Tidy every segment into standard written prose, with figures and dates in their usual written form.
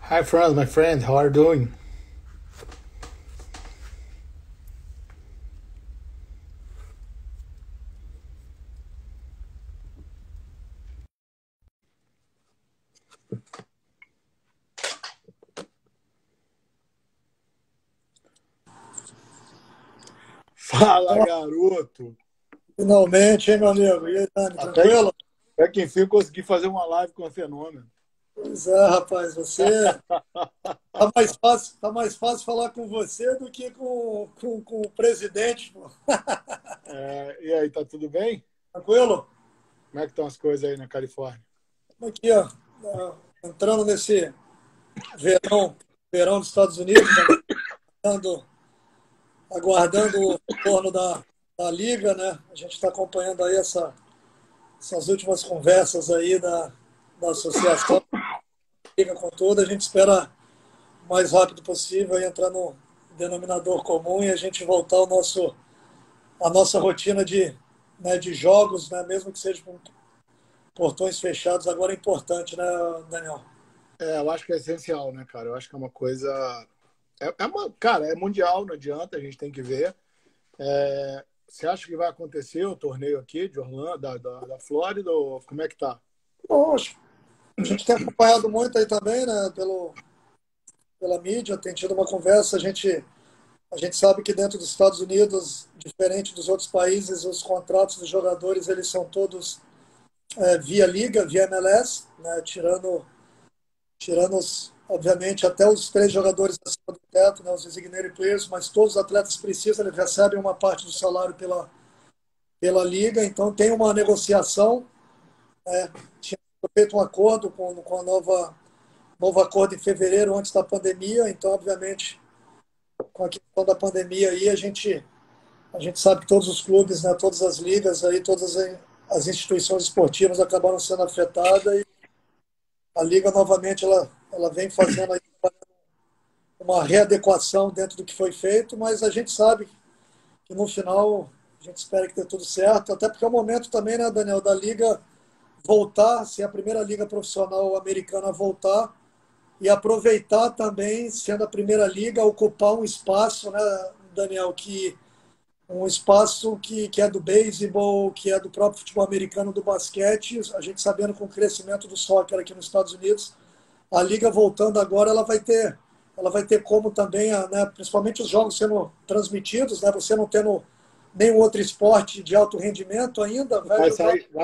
Hi, Franz, my friend. How are you doing? Fala, Ó, garoto. finalmente, hein, meu amigo? E aí, Dani, Até, tranquilo? até que enfim eu consegui fazer uma live com a Fenômeno. Pois é, rapaz, você tá mais fácil falar com você do que com o presidente, pô. E aí, tá tudo bem? Tranquilo? Como é que estão as coisas aí na Califórnia? Aqui, ó, entrando nesse verão, verão dos Estados Unidos, aguardando, aguardando o retorno da Liga, né? A gente está acompanhando aí essas últimas conversas aí da associação, Liga com toda, a gente espera o mais rápido possível e entrar no denominador comum e a gente voltar a nossa rotina de jogos, né, mesmo que seja com portões fechados, agora é importante, né, Daniel? Eu acho que é essencial, né, cara? Eu acho que é uma coisa. Cara, é mundial, não adianta, a gente tem que ver. Você acha que vai acontecer o torneio aqui de Orlando, da Flórida, ou como é que tá? Poxa, a gente tem acompanhado muito aí também, né, pela mídia, tem tido uma conversa, a gente sabe que dentro dos Estados Unidos, diferente dos outros países, os contratos dos jogadores, eles são todos via liga, via MLS, né, tirando obviamente, até os três jogadores acima do teto, né, os designated players, mas todos os atletas precisam, eles recebem uma parte do salário pela liga, então tem uma negociação, né, tinha feito um acordo com a novo acordo em fevereiro, antes da pandemia, então, obviamente, com a questão da pandemia aí, a gente sabe que todos os clubes, né, todas as ligas, aí, todas as instituições esportivas acabaram sendo afetadas e a liga, novamente, ela vem fazendo aí uma readequação dentro do que foi feito, mas a gente sabe que no final a gente espera que dê tudo certo, até porque é o momento também, né, Daniel, da liga voltar, ser a primeira liga profissional americana a voltar e aproveitar também, sendo a primeira liga, ocupar um espaço, né, Daniel, que um espaço que é do beisebol, que é do próprio futebol americano, do basquete, a gente sabendo com o crescimento do soccer aqui nos Estados Unidos, a liga voltando agora, ela vai ter como também, né, principalmente os jogos sendo transmitidos, né, você não tendo nenhum outro esporte de alto rendimento ainda, Vai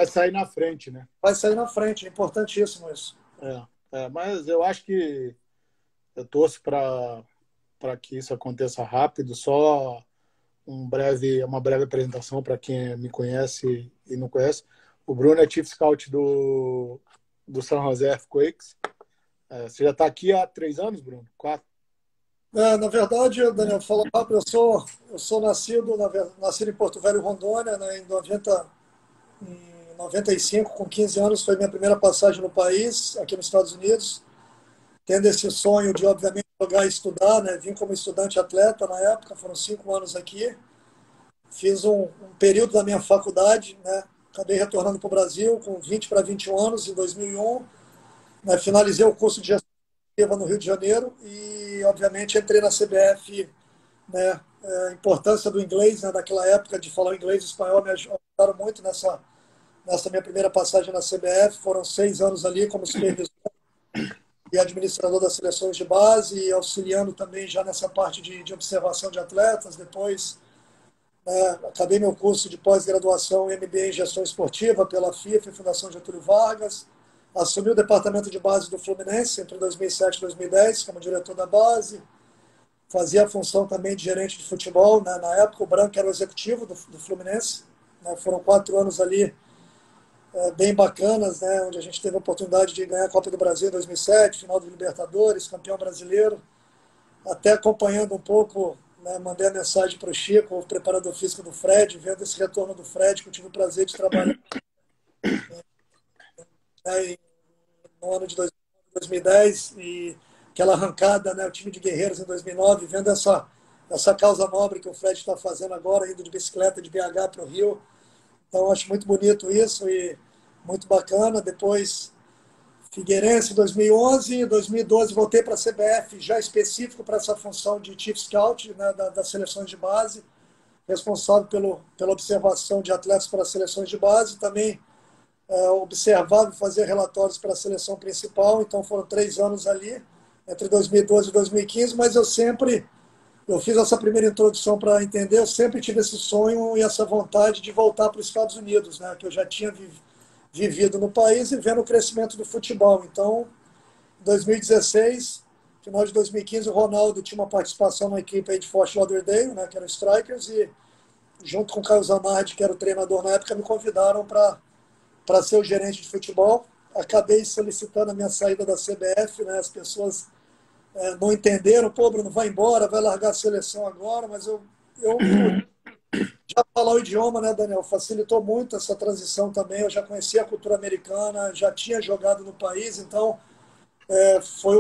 sair na frente, né? vai sair na frente. É importantíssimo isso. Mas eu acho que eu torço para que isso aconteça rápido. Só uma breve apresentação para quem me conhece e não conhece. O Bruno é Chief Scout do San Jose Earthquakes. Você já está aqui há 3 anos, Bruno? 4? Na verdade, Daniel, falando rápido, eu sou nascido em Porto Velho, Rondônia, né, em 95, com 15 anos, foi minha primeira passagem no país, aqui nos Estados Unidos, tendo esse sonho de, obviamente, jogar e estudar, né, vim como estudante atleta na época, foram 5 anos aqui, fiz um período da minha faculdade, né, acabei retornando para o Brasil com 20 para 21 anos, em 2001, né, finalizei o curso de gestão no Rio de Janeiro e, obviamente, entrei na CBF, né, a importância do inglês, né, naquela época de falar inglês e espanhol me ajudaram muito nessa minha primeira passagem na CBF. Foram 6 anos ali como supervisor e administrador das seleções de base e auxiliando também já nessa parte de observação de atletas. Depois, né, acabei meu curso de pós-graduação em MBA em Gestão Esportiva pela FIFA e Fundação Getúlio Vargas. Assumi o departamento de base do Fluminense entre 2007 e 2010 como diretor da base. Fazia a função também de gerente de futebol, né? Na época o Branco era o executivo do Fluminense, né? Foram 4 anos ali bem bacanas, né? Onde a gente teve a oportunidade de ganhar a Copa do Brasil em 2007, final do Libertadores, campeão brasileiro, até acompanhando um pouco, né? Mandei a mensagem para o Chico, o preparador físico do Fred, vendo esse retorno do Fred, que eu tive o prazer de trabalhar, né? No ano de 2010 e aquela arrancada, né, o time de guerreiros em 2009, vendo essa causa nobre que o Fred está fazendo agora, indo de bicicleta de BH para o Rio. Então, acho muito bonito isso e muito bacana. Depois Figueirense em 2011, em 2012 voltei para a CBF, já específico para essa função de Chief Scout, né, das seleções de base, responsável pela observação de atletas para as seleções de base, também observava e fazia relatórios para a seleção principal, então foram 3 anos ali, entre 2012 e 2015, mas eu fiz essa primeira introdução para entender, eu sempre tive esse sonho e essa vontade de voltar para os Estados Unidos, né, que eu já tinha vivido no país e vendo o crescimento do futebol. Então, em 2016, final de 2015, o Ronaldo tinha uma participação na equipe aí de Fort Lauderdale, né, que era o Strikers, e junto com o Caio Zamardi, que era o treinador na época, me convidaram para ser o gerente de futebol. Acabei solicitando a minha saída da CBF, né, as pessoas não entenderam, pô, Bruno, vai embora, vai largar a seleção agora, mas eu já falar o idioma, né, Daniel, facilitou muito essa transição também. Eu já conhecia a cultura americana, já tinha jogado no país, então foi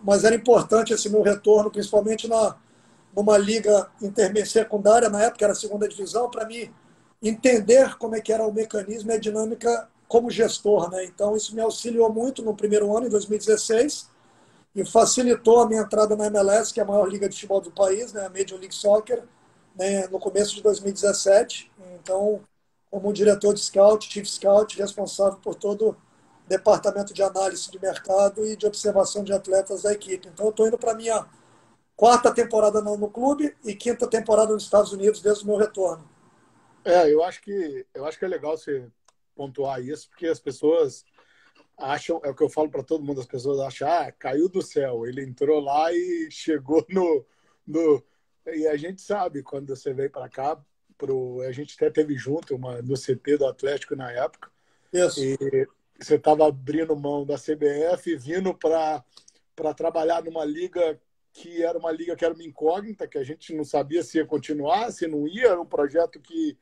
mas era importante esse meu retorno, principalmente numa liga secundária, na época era a segunda divisão, para mim entender como é que era o mecanismo e a dinâmica como gestor, né? Então isso me auxiliou muito no primeiro ano, em 2016, e facilitou a minha entrada na MLS, que é a maior liga de futebol do país, né, a Major League Soccer, né, no começo de 2017. Então, como diretor de scout, chief scout, responsável por todo o departamento de análise de mercado e de observação de atletas da equipe. Então, eu estou indo para a minha quarta temporada no clube e quinta temporada nos Estados Unidos desde o meu retorno. Eu acho que é legal você pontuar isso, porque as pessoas acham, é o que eu falo para todo mundo, as pessoas acham, caiu do céu, ele entrou lá e chegou no... E a gente sabe, quando você veio para cá, a gente até teve junto no CT do Atlético na época, Isso. e você estava abrindo mão da CBF, vindo para trabalhar numa liga que era uma incógnita, que a gente não sabia se ia continuar, se não ia, era um projeto que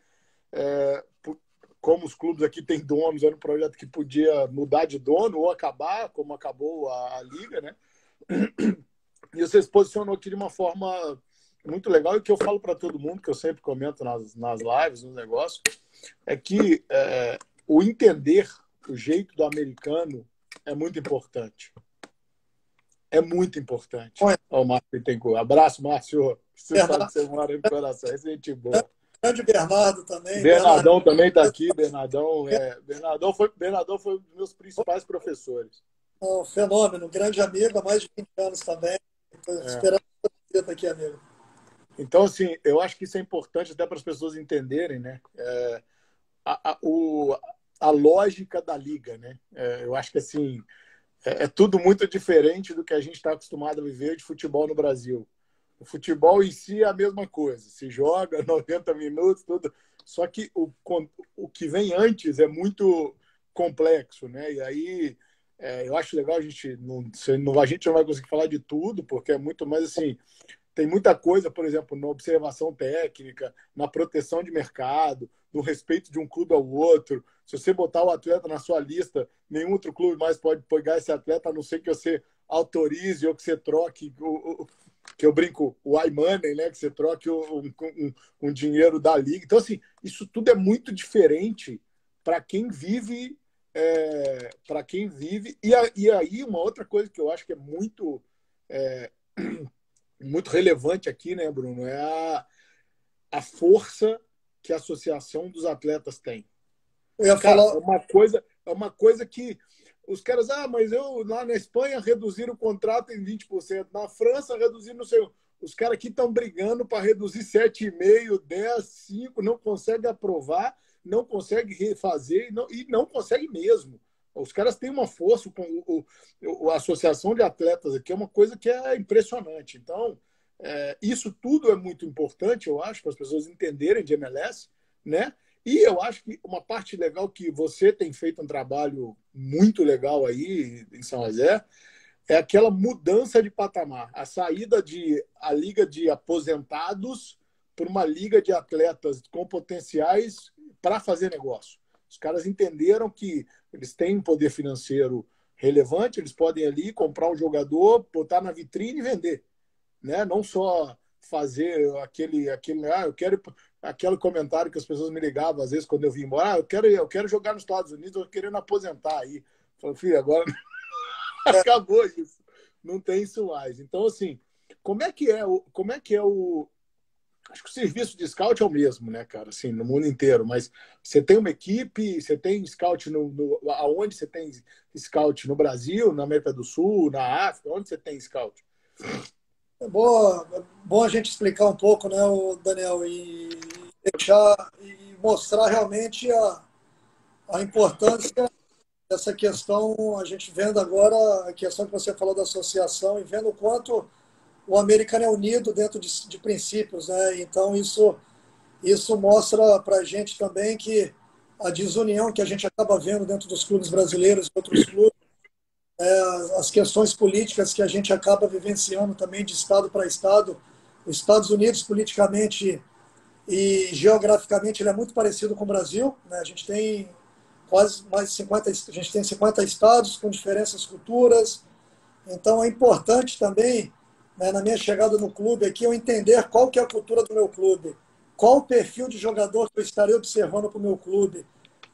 como os clubes aqui têm donos, era um projeto que podia mudar de dono ou acabar, como acabou a liga, né? E você se posicionou aqui de uma forma muito legal, e o que eu falo para todo mundo, que eu sempre comento nas lives, nos negócios, é que o entender o jeito do americano é muito importante. É muito importante. Ó, o Márcio Bittencourt. Abraço, Márcio. Você sabe que você mora no coração. É gente boa. Grande Bernardo também. Bernardão também está aqui. Bernardão foi um dos meus principais professores. Um fenômeno, grande amigo, há mais de 20 anos também. Estou esperando você estar aqui, amigo. Então, assim, eu acho que isso é importante até para as pessoas entenderem, né? A lógica da liga, né? Eu acho que, assim, é tudo muito diferente do que a gente está acostumado a viver de futebol no Brasil. O futebol em si é a mesma coisa. Se joga 90 minutos, tudo. Só que o que vem antes é muito complexo, né? E aí eu acho legal, a gente não vai conseguir falar de tudo, porque é muito mais assim. Tem muita coisa, por exemplo, na observação técnica, na proteção de mercado, no respeito de um clube ao outro. Se você botar o atleta na sua lista, nenhum outro clube mais pode pegar esse atleta, a não ser que você autorize ou que você troque, que eu brinco, o iMoney, né? Que você troque um dinheiro da liga. Então, assim, isso tudo é muito diferente para quem vive. Para quem vive. E aí, uma outra coisa que eu acho que é muito relevante aqui, né, Bruno, é a força que a Associação dos Atletas tem. Eu ia Cara, falar... é uma coisa que os caras, mas eu lá na Espanha reduziram o contrato em 20%, na França reduziram, não sei, os caras aqui estão brigando para reduzir 7,5%, 10%, 5%, não conseguem aprovar, não conseguem refazer e não conseguem mesmo. Os caras têm uma força, a Associação de Atletas aqui é uma coisa que é impressionante. Então, isso tudo é muito importante, eu acho, para as pessoas entenderem de MLS, né? E eu acho que uma parte legal que você tem feito um trabalho muito legal aí em São José é aquela mudança de patamar, a saída a liga de aposentados para uma liga de atletas com potenciais para fazer negócio. Os caras entenderam que eles têm um poder financeiro relevante, eles podem ali comprar um jogador, botar na vitrine e vender, né? Não só fazer eu quero aquele comentário que as pessoas me ligavam às vezes quando eu vim embora, eu quero jogar nos Estados Unidos, eu querendo aposentar aí. Falou, filho, agora acabou isso. Não tem isso mais. Então, assim, como é que é o. Acho que o serviço de scout é o mesmo, né, cara? Assim, no mundo inteiro. Mas você tem uma equipe, você tem scout aonde você tem scout no Brasil, na América do Sul, na África, onde você tem scout? É bom a gente explicar um pouco, né, o Daniel, e deixar e mostrar realmente a importância dessa questão. A gente vendo agora a questão que você falou da associação e vendo o quanto o americano é unido dentro de princípios, né? Então isso mostra para a gente também que a desunião que a gente acaba vendo dentro dos clubes brasileiros e outros clubes, as questões políticas que a gente acaba vivenciando também de estado para estado. Os Estados Unidos, politicamente e geograficamente, ele é muito parecido com o Brasil, né? A gente tem quase mais de 50, a gente tem 50 estados com diferentes culturas. Então é importante também, né, na minha chegada no clube aqui, eu entender qual que é a cultura do meu clube, qual o perfil de jogador que eu estarei observando para o meu clube,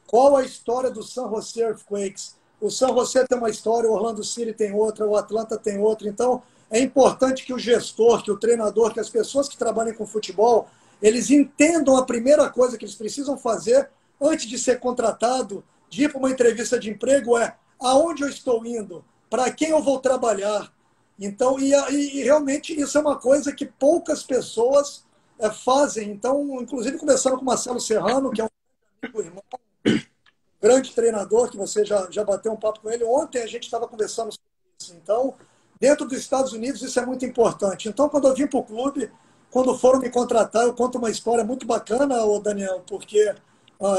qual a história do San Jose Earthquakes. O San Jose tem uma história, o Orlando City tem outra, o Atlanta tem outra. Então, é importante que o gestor, que o treinador, que as pessoas que trabalhem com futebol, eles entendam a primeira coisa que eles precisam fazer antes de ser contratado, de ir para uma entrevista de emprego, é aonde eu estou indo, para quem eu vou trabalhar. Então, e realmente isso é uma coisa que poucas pessoas fazem. Então, inclusive começando com o Marcelo Serrano, que é um amigo, irmão, grande treinador, que você já bateu um papo com ele. Ontem a gente estava conversando sobre isso. Então, dentro dos Estados Unidos, isso é muito importante. Então, quando eu vim para o clube, quando foram me contratar, eu conto uma história muito bacana, ô Daniel, porque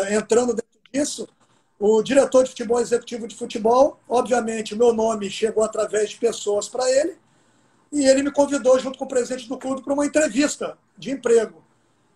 entrando dentro disso, o diretor de futebol, executivo de futebol, obviamente, o meu nome chegou através de pessoas para ele, e ele me convidou, junto com o presidente do clube, para uma entrevista de emprego.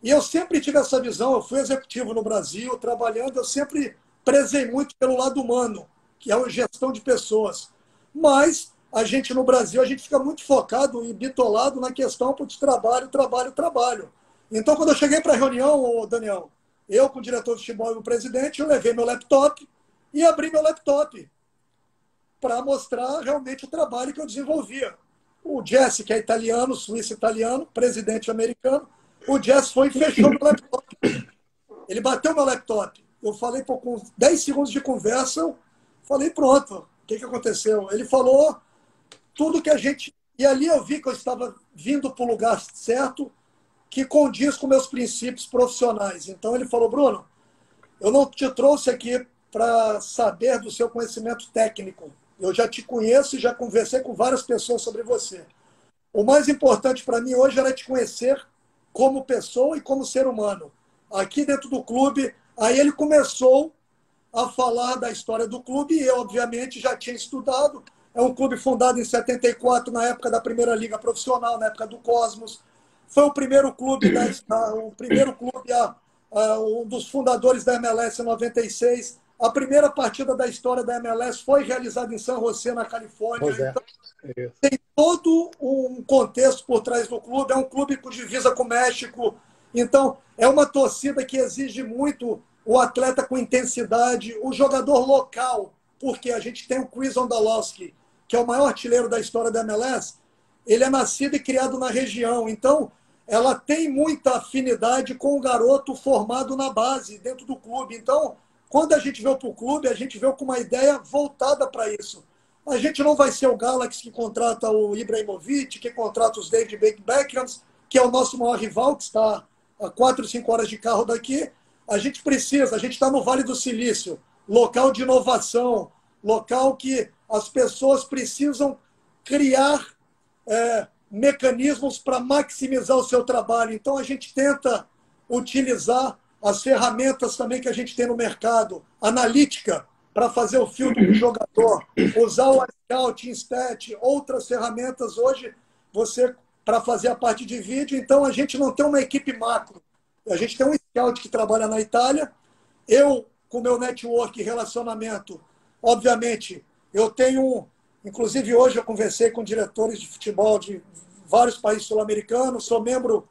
E eu sempre tive essa visão, eu fui executivo no Brasil, trabalhando, eu sempre prezei muito pelo lado humano, que é a gestão de pessoas. Mas a gente no Brasil, a gente fica muito focado e bitolado na questão de trabalho, trabalho, trabalho. Então, quando eu cheguei para a reunião, Daniel, eu com o diretor de futebol e o presidente, eu levei meu laptop e abri meu laptop para mostrar realmente o trabalho que eu desenvolvia. O Jesse, que é italiano, suíço-italiano, presidente americano, o Jesse foi e fechou meu laptop. Ele bateu meu laptop. Eu falei, pô, com 10 segundos de conversa, eu falei, pronto, o que aconteceu? Ele falou tudo que a gente... E ali eu vi que eu estava vindo para o lugar certo, que condiz com meus princípios profissionais. Então ele falou, Bruno, eu não te trouxe aqui para saber do seu conhecimento técnico. Eu já te conheço e já conversei com várias pessoas sobre você. O mais importante para mim hoje era te conhecer como pessoa e como ser humano. Aqui dentro do clube, aí ele começou a falar da história do clube e eu, obviamente, já tinha estudado. É um clube fundado em 74, na época da Primeira Liga Profissional, na época do Cosmos. Foi o primeiro clube, um dos fundadores da MLS em 96. A primeira partida da história da MLS foi realizada em San José, na Califórnia. Então, tem todo um contexto por trás do clube. É um clube com divisa com o México. Então, é uma torcida que exige muito o atleta com intensidade, o jogador local, porque a gente tem o Chris Ondalowski, que é o maior artilheiro da história da MLS. Ele é nascido e criado na região. Então, ela tem muita afinidade com o garoto formado na base, dentro do clube. Então, quando a gente veio para o clube, a gente veio com uma ideia voltada para isso. A gente não vai ser o Galaxy que contrata o Ibrahimovic, que contrata os David Beckhams, que é o nosso maior rival, que está a 4, 5 horas de carro daqui. A gente está no Vale do Silício, local de inovação, local que as pessoas precisam criar mecanismos para maximizar o seu trabalho. Então, a gente tenta utilizar as ferramentas também que a gente tem no mercado, analítica, para fazer o filtro do jogador, usar o Scout, Instat, outras ferramentas hoje, para fazer a parte de vídeo. Então, a gente não tem uma equipe macro. A gente tem um Scout que trabalha na Itália. Eu, com meu network e relacionamento, obviamente, eu tenho... Inclusive, hoje eu conversei com diretores de futebol de vários países sul-americanos, sou membro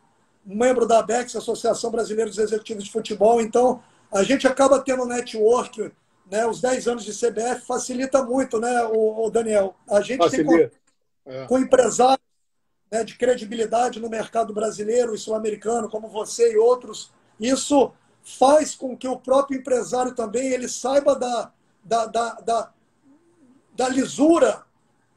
da ABEX, Associação Brasileira dos Executivos de Futebol, então a gente acaba tendo um network né, os 10 anos de CBF facilita muito, né, o Daniel? A gente tem com empresários, né, de credibilidade no mercado brasileiro e sul-americano, como você e outros. Isso faz com que o próprio empresário também ele saiba da lisura,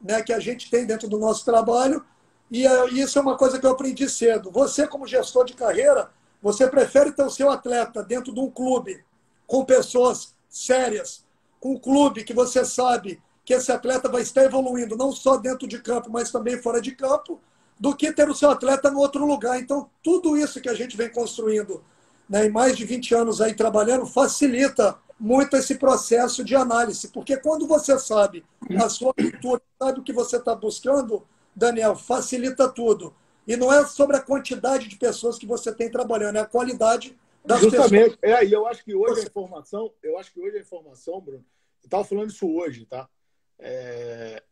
né, que a gente tem dentro do nosso trabalho. E isso é uma coisa que eu aprendi cedo. Você, como gestor de carreira, você prefere ter o seu atleta dentro de um clube com pessoas sérias, com um clube que você sabe que esse atleta vai estar evoluindo, não só dentro de campo, mas também fora de campo, do que ter o seu atleta no outro lugar. Então, tudo isso que a gente vem construindo, né, em mais de 20 anos aí trabalhando, facilita muito esse processo de análise. Porque quando você sabe a sua cultura, sabe o que você está buscando, Daniel, facilita tudo. E não é sobre a quantidade de pessoas que você tem trabalhando, é a qualidade das Justamente. pessoas. E eu acho que hoje a informação, Bruno, eu estava falando isso hoje, tá?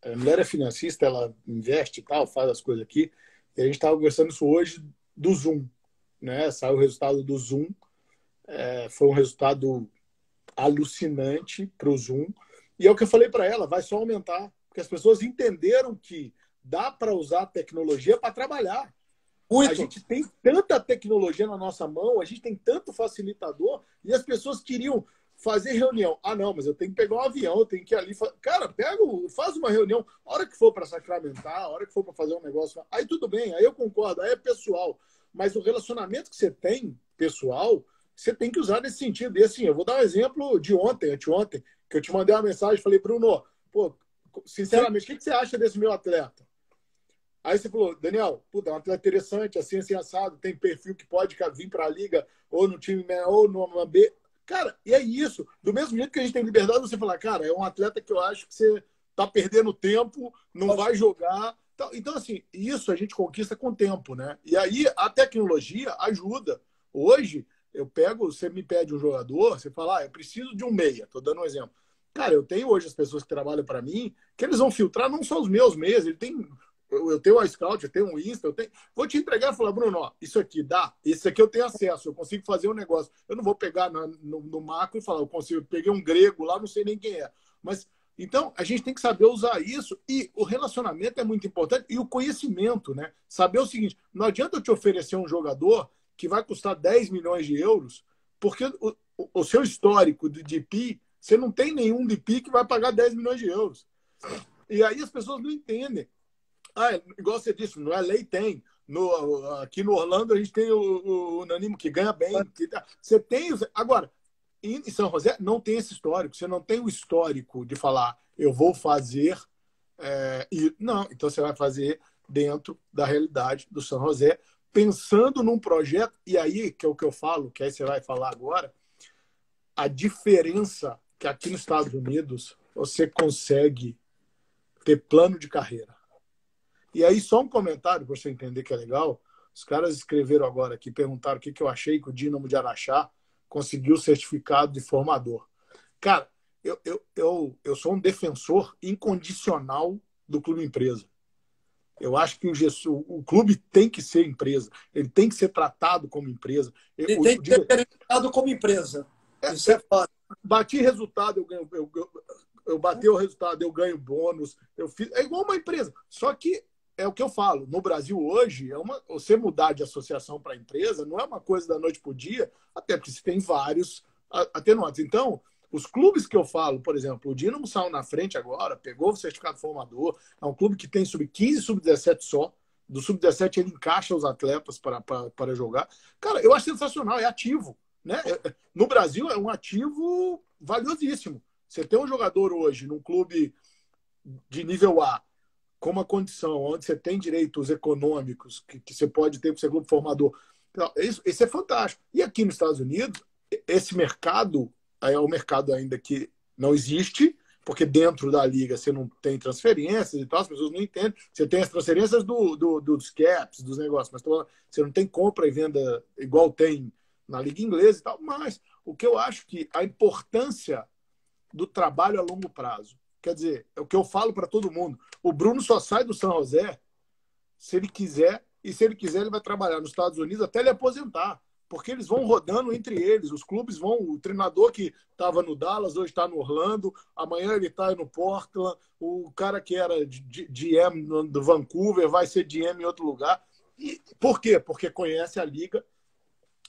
A mulher é financista, ela investe e tal, faz as coisas aqui. E a gente estava conversando isso hoje do Zoom, né? Saiu o resultado do Zoom. Foi um resultado alucinante para o Zoom. E é o que eu falei para ela, vai só aumentar. Porque as pessoas entenderam que dá para usar a tecnologia para trabalhar. Muito. A gente tem tanta tecnologia na nossa mão, a gente tem tanto facilitador, e as pessoas queriam fazer reunião. Ah, não, mas eu tenho que pegar um avião, eu tenho que ir ali. Cara, faz uma reunião, a hora que for para sacramentar, a hora que for para fazer um negócio, aí tudo bem, aí eu concordo, aí é pessoal. Mas o relacionamento que você tem, pessoal, você tem que usar nesse sentido. E assim, eu vou dar um exemplo de ontem, anteontem, que eu te mandei uma mensagem, falei, Bruno, pô, sinceramente, o que você acha desse meu atleta? Aí você falou, Daniel, puta, é um atleta interessante, assim assado, tem perfil que pode vir para a liga, ou no time ou numa B. Cara, e é isso. Do mesmo jeito que a gente tem liberdade, você falar, cara, é um atleta que eu acho que você tá perdendo tempo, não vai jogar. Então, assim, isso a gente conquista com o tempo, né? E aí a tecnologia ajuda. Hoje, você me pede um jogador, você fala, eu preciso de um meia, tô dando um exemplo. Cara, eu tenho hoje as pessoas que trabalham para mim, que eles vão filtrar não só os meus meias, ele tem. Eu tenho o iScout, eu tenho o Insta, vou te entregar e falar, Bruno, ó, isso aqui dá, isso aqui eu tenho acesso, eu consigo fazer um negócio. Eu não vou pegar no macro e falar, eu peguei um grego lá, não sei nem quem é. Mas, então, a gente tem que saber usar isso, e o relacionamento é muito importante, e o conhecimento, né? Saber o seguinte, não adianta eu te oferecer um jogador que vai custar 10 milhões de euros, porque o seu histórico de DP, você não tem nenhum DP que vai pagar 10 milhões de euros. E aí as pessoas não entendem. Igual você disse, no LA tem. Aqui no Orlando a gente tem o Nanimo que ganha bem. Você tem. Agora, em São José não tem esse histórico. Você não tem o histórico de falar, eu vou fazer. Não, então você vai fazer dentro da realidade do São José, pensando num projeto. E aí, que é o que eu falo, que aí você vai falar agora, a diferença que aqui nos Estados Unidos você consegue ter plano de carreira. E aí, só um comentário para você entender que é legal. Os caras escreveram agora aqui, perguntaram o que eu achei que o Dínamo de Araxá conseguiu o certificado de formador. Cara, eu sou um defensor incondicional do clube empresa. Eu acho que o clube tem que ser empresa. Ele tem que ser tratado como empresa. Ele tem que ser tratado como empresa. Isso é fácil. Bati resultado, eu bati o resultado, eu ganho bônus. É igual uma empresa. Só que é o que eu falo. No Brasil hoje, você mudar de associação para empresa não é uma coisa da noite para o dia, até porque você tem vários atenuantes. Então, os clubes que eu falo, por exemplo, o Dínamo saiu na frente agora, pegou o certificado formador, é um clube que tem sub-15 e sub-17 só. Do sub-17 ele encaixa os atletas para jogar. Cara, eu acho sensacional, é ativo. Né? No Brasil é um ativo valiosíssimo. Você tem um jogador hoje num clube de nível A, com uma condição onde você tem direitos econômicos que você pode ter para ser clube formador. Então, isso é fantástico. E aqui nos Estados Unidos, esse mercado é um mercado ainda que não existe, porque dentro da liga você não tem transferências e tal, as pessoas não entendem. Você tem as transferências dos caps, dos negócios, mas você não tem compra e venda igual tem na liga inglesa e tal. Mas o que eu acho que a importância do trabalho a longo prazo. Quer dizer, é o que eu falo para todo mundo. O Bruno só sai do São José se ele quiser, e se ele quiser, ele vai trabalhar nos Estados Unidos até ele aposentar. porque eles vão rodando entre eles. Os clubes vão... O treinador que estava no Dallas hoje está no Orlando, amanhã ele está no Portland, o cara que era GM do Vancouver vai ser GM em outro lugar. E por quê? Porque conhece a liga,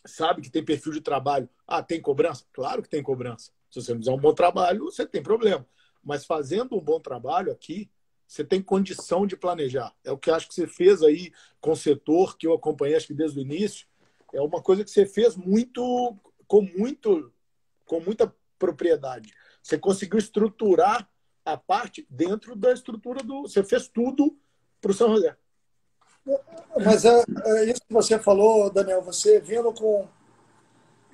sabe que tem perfil de trabalho. Ah, tem cobrança? Claro que tem cobrança. Se você não fizer um bom trabalho, você tem problema. Mas fazendo um bom trabalho aqui, você tem condição de planejar. É o que acho que você fez aí com o setor, que eu acompanhei acho que desde o início. É uma coisa que você fez com muita propriedade. Você conseguiu estruturar a parte dentro da estrutura do... Você fez tudo para o São José. Mas é isso que você falou, Daniel, você vindo com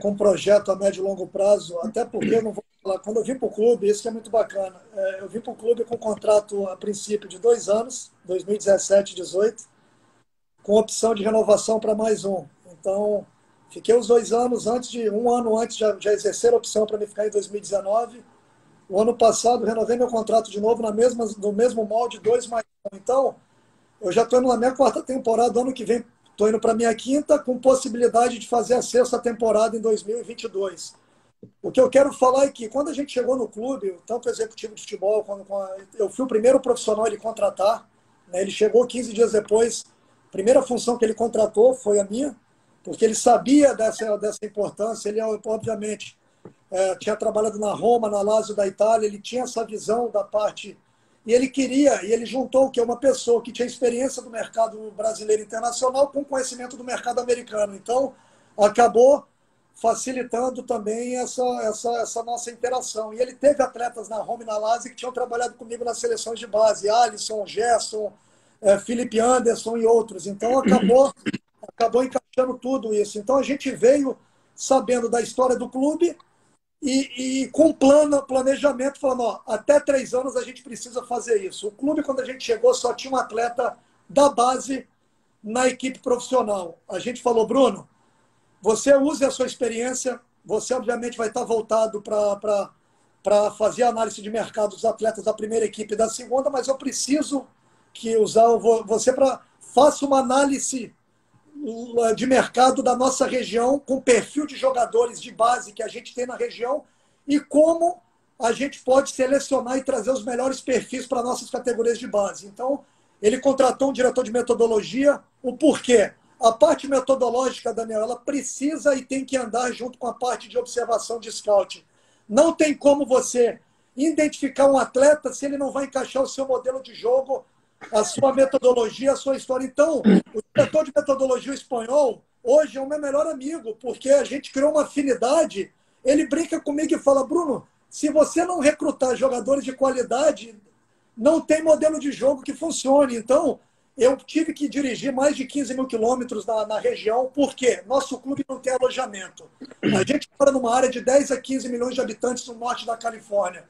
um projeto a médio e longo prazo, até porque eu não vou falar, quando eu vim para o clube, isso que é muito bacana, eu vim para o clube com um contrato a princípio de 2 anos, 2017 e 2018, com opção de renovação para mais um. Então, fiquei os 2 anos antes de, um ano antes, já exerceram a opção para me ficar em 2019. O ano passado, renovei meu contrato de novo no mesmo molde, 2 mais 1. Então, eu já estou indo na minha 4ª temporada, ano que vem estou indo para a minha 5ª, com possibilidade de fazer a 6ª temporada em 2022. O que eu quero falar é que, quando a gente chegou no clube, tanto o executivo de futebol, eu fui o primeiro profissional a ele contratar, né, ele chegou 15 dias depois, a primeira função que ele contratou foi a minha, porque ele sabia dessa importância, ele, obviamente, tinha trabalhado na Roma, na Lazio da Itália, ele tinha essa visão da parte... E ele juntou o que? Uma pessoa que tinha experiência do mercado brasileiro e internacional com conhecimento do mercado americano. Então, acabou facilitando também essa nossa interação. E ele teve atletas na Roma e na Lazio que tinham trabalhado comigo nas seleções de base, Alisson, Gerson, Felipe Anderson e outros. Então, acabou encaixando tudo isso. Então, a gente veio sabendo da história do clube e com planejamento, falando, ó, até 3 anos a gente precisa fazer isso. O clube, quando a gente chegou, só tinha um atleta da base na equipe profissional. A gente falou, Bruno, você use a sua experiência, você obviamente vai estar voltado para fazer a análise de mercado dos atletas da primeira equipe e da segunda, mas eu preciso que usar você para faça uma análise de mercado da nossa região, com perfil de jogadores de base que a gente tem na região e como a gente pode selecionar e trazer os melhores perfis para nossas categorias de base. Então, ele contratou um diretor de metodologia. O porquê? A parte metodológica, Daniel, ela precisa e tem que andar junto com a parte de observação de scout. Não tem como você identificar um atleta se ele não vai encaixar o seu modelo de jogo, a sua metodologia, a sua história. Então, o diretor de metodologia espanhol, hoje, é o meu melhor amigo, porque a gente criou uma afinidade. Ele brinca comigo e fala, Bruno, se você não recrutar jogadores de qualidade, não tem modelo de jogo que funcione. Então, eu tive que dirigir mais de 15 mil quilômetros na região, porque nosso clube não tem alojamento. A gente mora numa área de 10 a 15 milhões de habitantes no norte da Califórnia.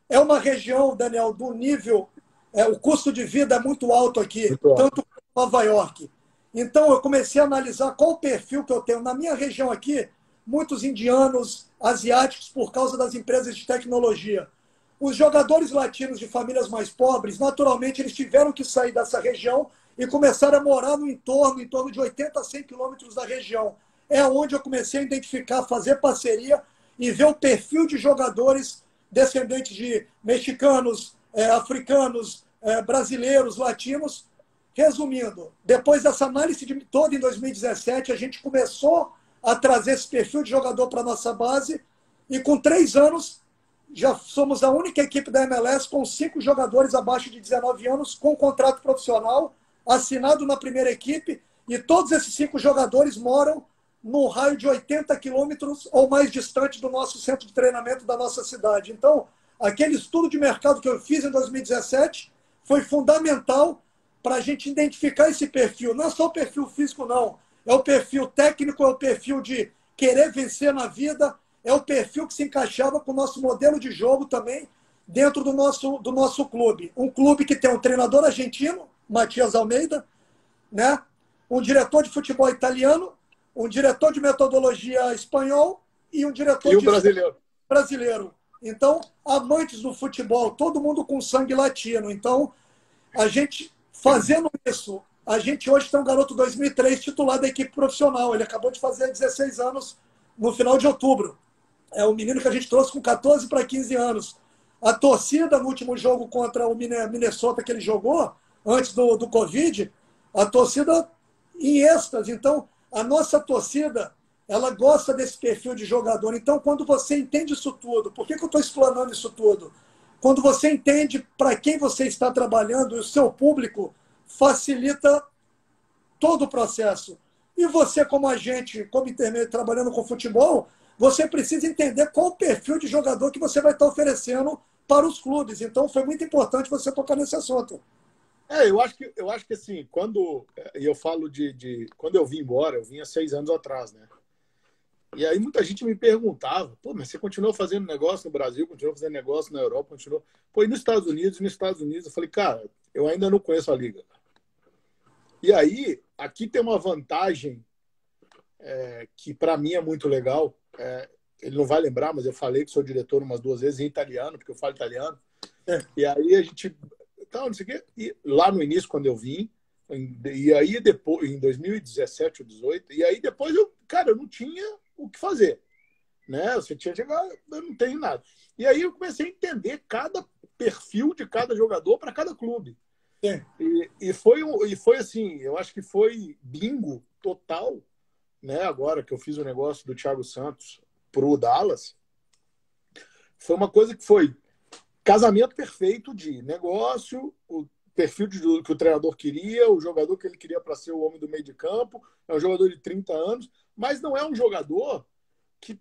É uma região, Daniel, do nível... o custo de vida é muito alto aqui, tanto como Nova York. Então, eu comecei a analisar qual o perfil que eu tenho. Na minha região aqui, muitos indianos, asiáticos, por causa das empresas de tecnologia. Os jogadores latinos de famílias mais pobres, naturalmente, eles tiveram que sair dessa região e começaram a morar no entorno, em torno de 80 a 100 quilômetros da região. É onde eu comecei a identificar, fazer parceria e ver o perfil de jogadores descendentes de mexicanos, africanos, brasileiros, latinos. Resumindo, depois dessa análise toda em 2017, a gente começou a trazer esse perfil de jogador para a nossa base e com 3 anos já somos a única equipe da MLS com 5 jogadores abaixo de 19 anos com contrato profissional assinado na primeira equipe e todos esses 5 jogadores moram num raio de 80 quilômetros ou mais distante do nosso centro de treinamento da nossa cidade. Então, aquele estudo de mercado que eu fiz em 2017 foi fundamental para a gente identificar esse perfil. Não é só o perfil físico, não. É o perfil técnico, é o perfil de querer vencer na vida, é o perfil que se encaixava com o nosso modelo de jogo também dentro do nosso clube. Um clube que tem um treinador argentino, Matias Almeida, né? Um diretor de futebol italiano, um diretor de metodologia espanhol e um diretor de brasileiro. Então, amantes do futebol, todo mundo com sangue latino. Então, a gente fazendo isso, A gente hoje tem um garoto 2003 titular da equipe profissional. Ele acabou de fazer 16 anos no final de outubro. É um menino que a gente trouxe com 14 para 15 anos. A torcida, no último jogo contra o Minnesota que ele jogou, antes do Covid, a torcida em êxtase. Então, a nossa torcida, ela gosta desse perfil de jogador. Então, quando você entende isso tudo, por que eu estou explanando isso tudo? Quando você entende para quem você está trabalhando, o seu público facilita todo o processo. E você, como agente, como intermédio, trabalhando com futebol, você precisa entender qual o perfil de jogador que você vai estar oferecendo para os clubes. Então, foi muito importante você tocar nesse assunto. Eu acho que assim, quando eu falo quando eu vim embora, eu vim há 6 anos atrás, né? E aí muita gente me perguntava, pô, mas você continuou fazendo negócio no Brasil, continuou fazendo negócio na Europa, continuou... Pô, e nos Estados Unidos, eu falei, cara, eu ainda não conheço a liga. E aí, aqui tem uma vantagem que para mim é muito legal. Ele não vai lembrar, mas eu falei que sou diretor umas 2 vezes em italiano, porque eu falo italiano. E aí a gente... Então, não sei o quê. E lá no início, quando eu vim, e aí depois, em 2017 ou 2018, e aí depois eu não tinha o que fazer, né? Você tinha chegado, eu não tenho nada. E aí eu comecei a entender cada perfil de cada jogador para cada clube. E foi assim, eu acho que foi bingo total, né? Agora que eu fiz o negócio do Thiago Santos pro Dallas, foi uma coisa que foi casamento perfeito de negócio, o perfil que o treinador queria, o jogador que ele queria para ser o homem do meio de campo, é um jogador de 30 anos, mas não é um jogador que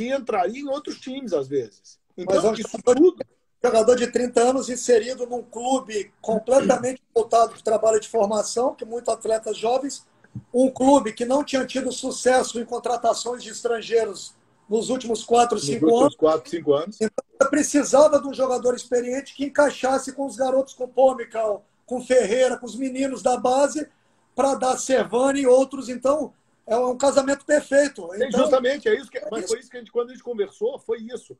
entraria em outros times, às vezes. Então, mas isso tudo... Jogador de 30 anos inserido num clube completamente voltado para o trabalho de formação, que muitos atletas jovens, um clube que não tinha tido sucesso em contratações de estrangeiros nos últimos 4, 5 anos. 4, 5 anos. Então, precisava de um jogador experiente que encaixasse com os garotos, com o Pomical, com o Ferreira, com os meninos da base, para dar Servani e outros. Então, é um casamento perfeito. Então, justamente, mas foi isso que quando a gente conversou, foi isso.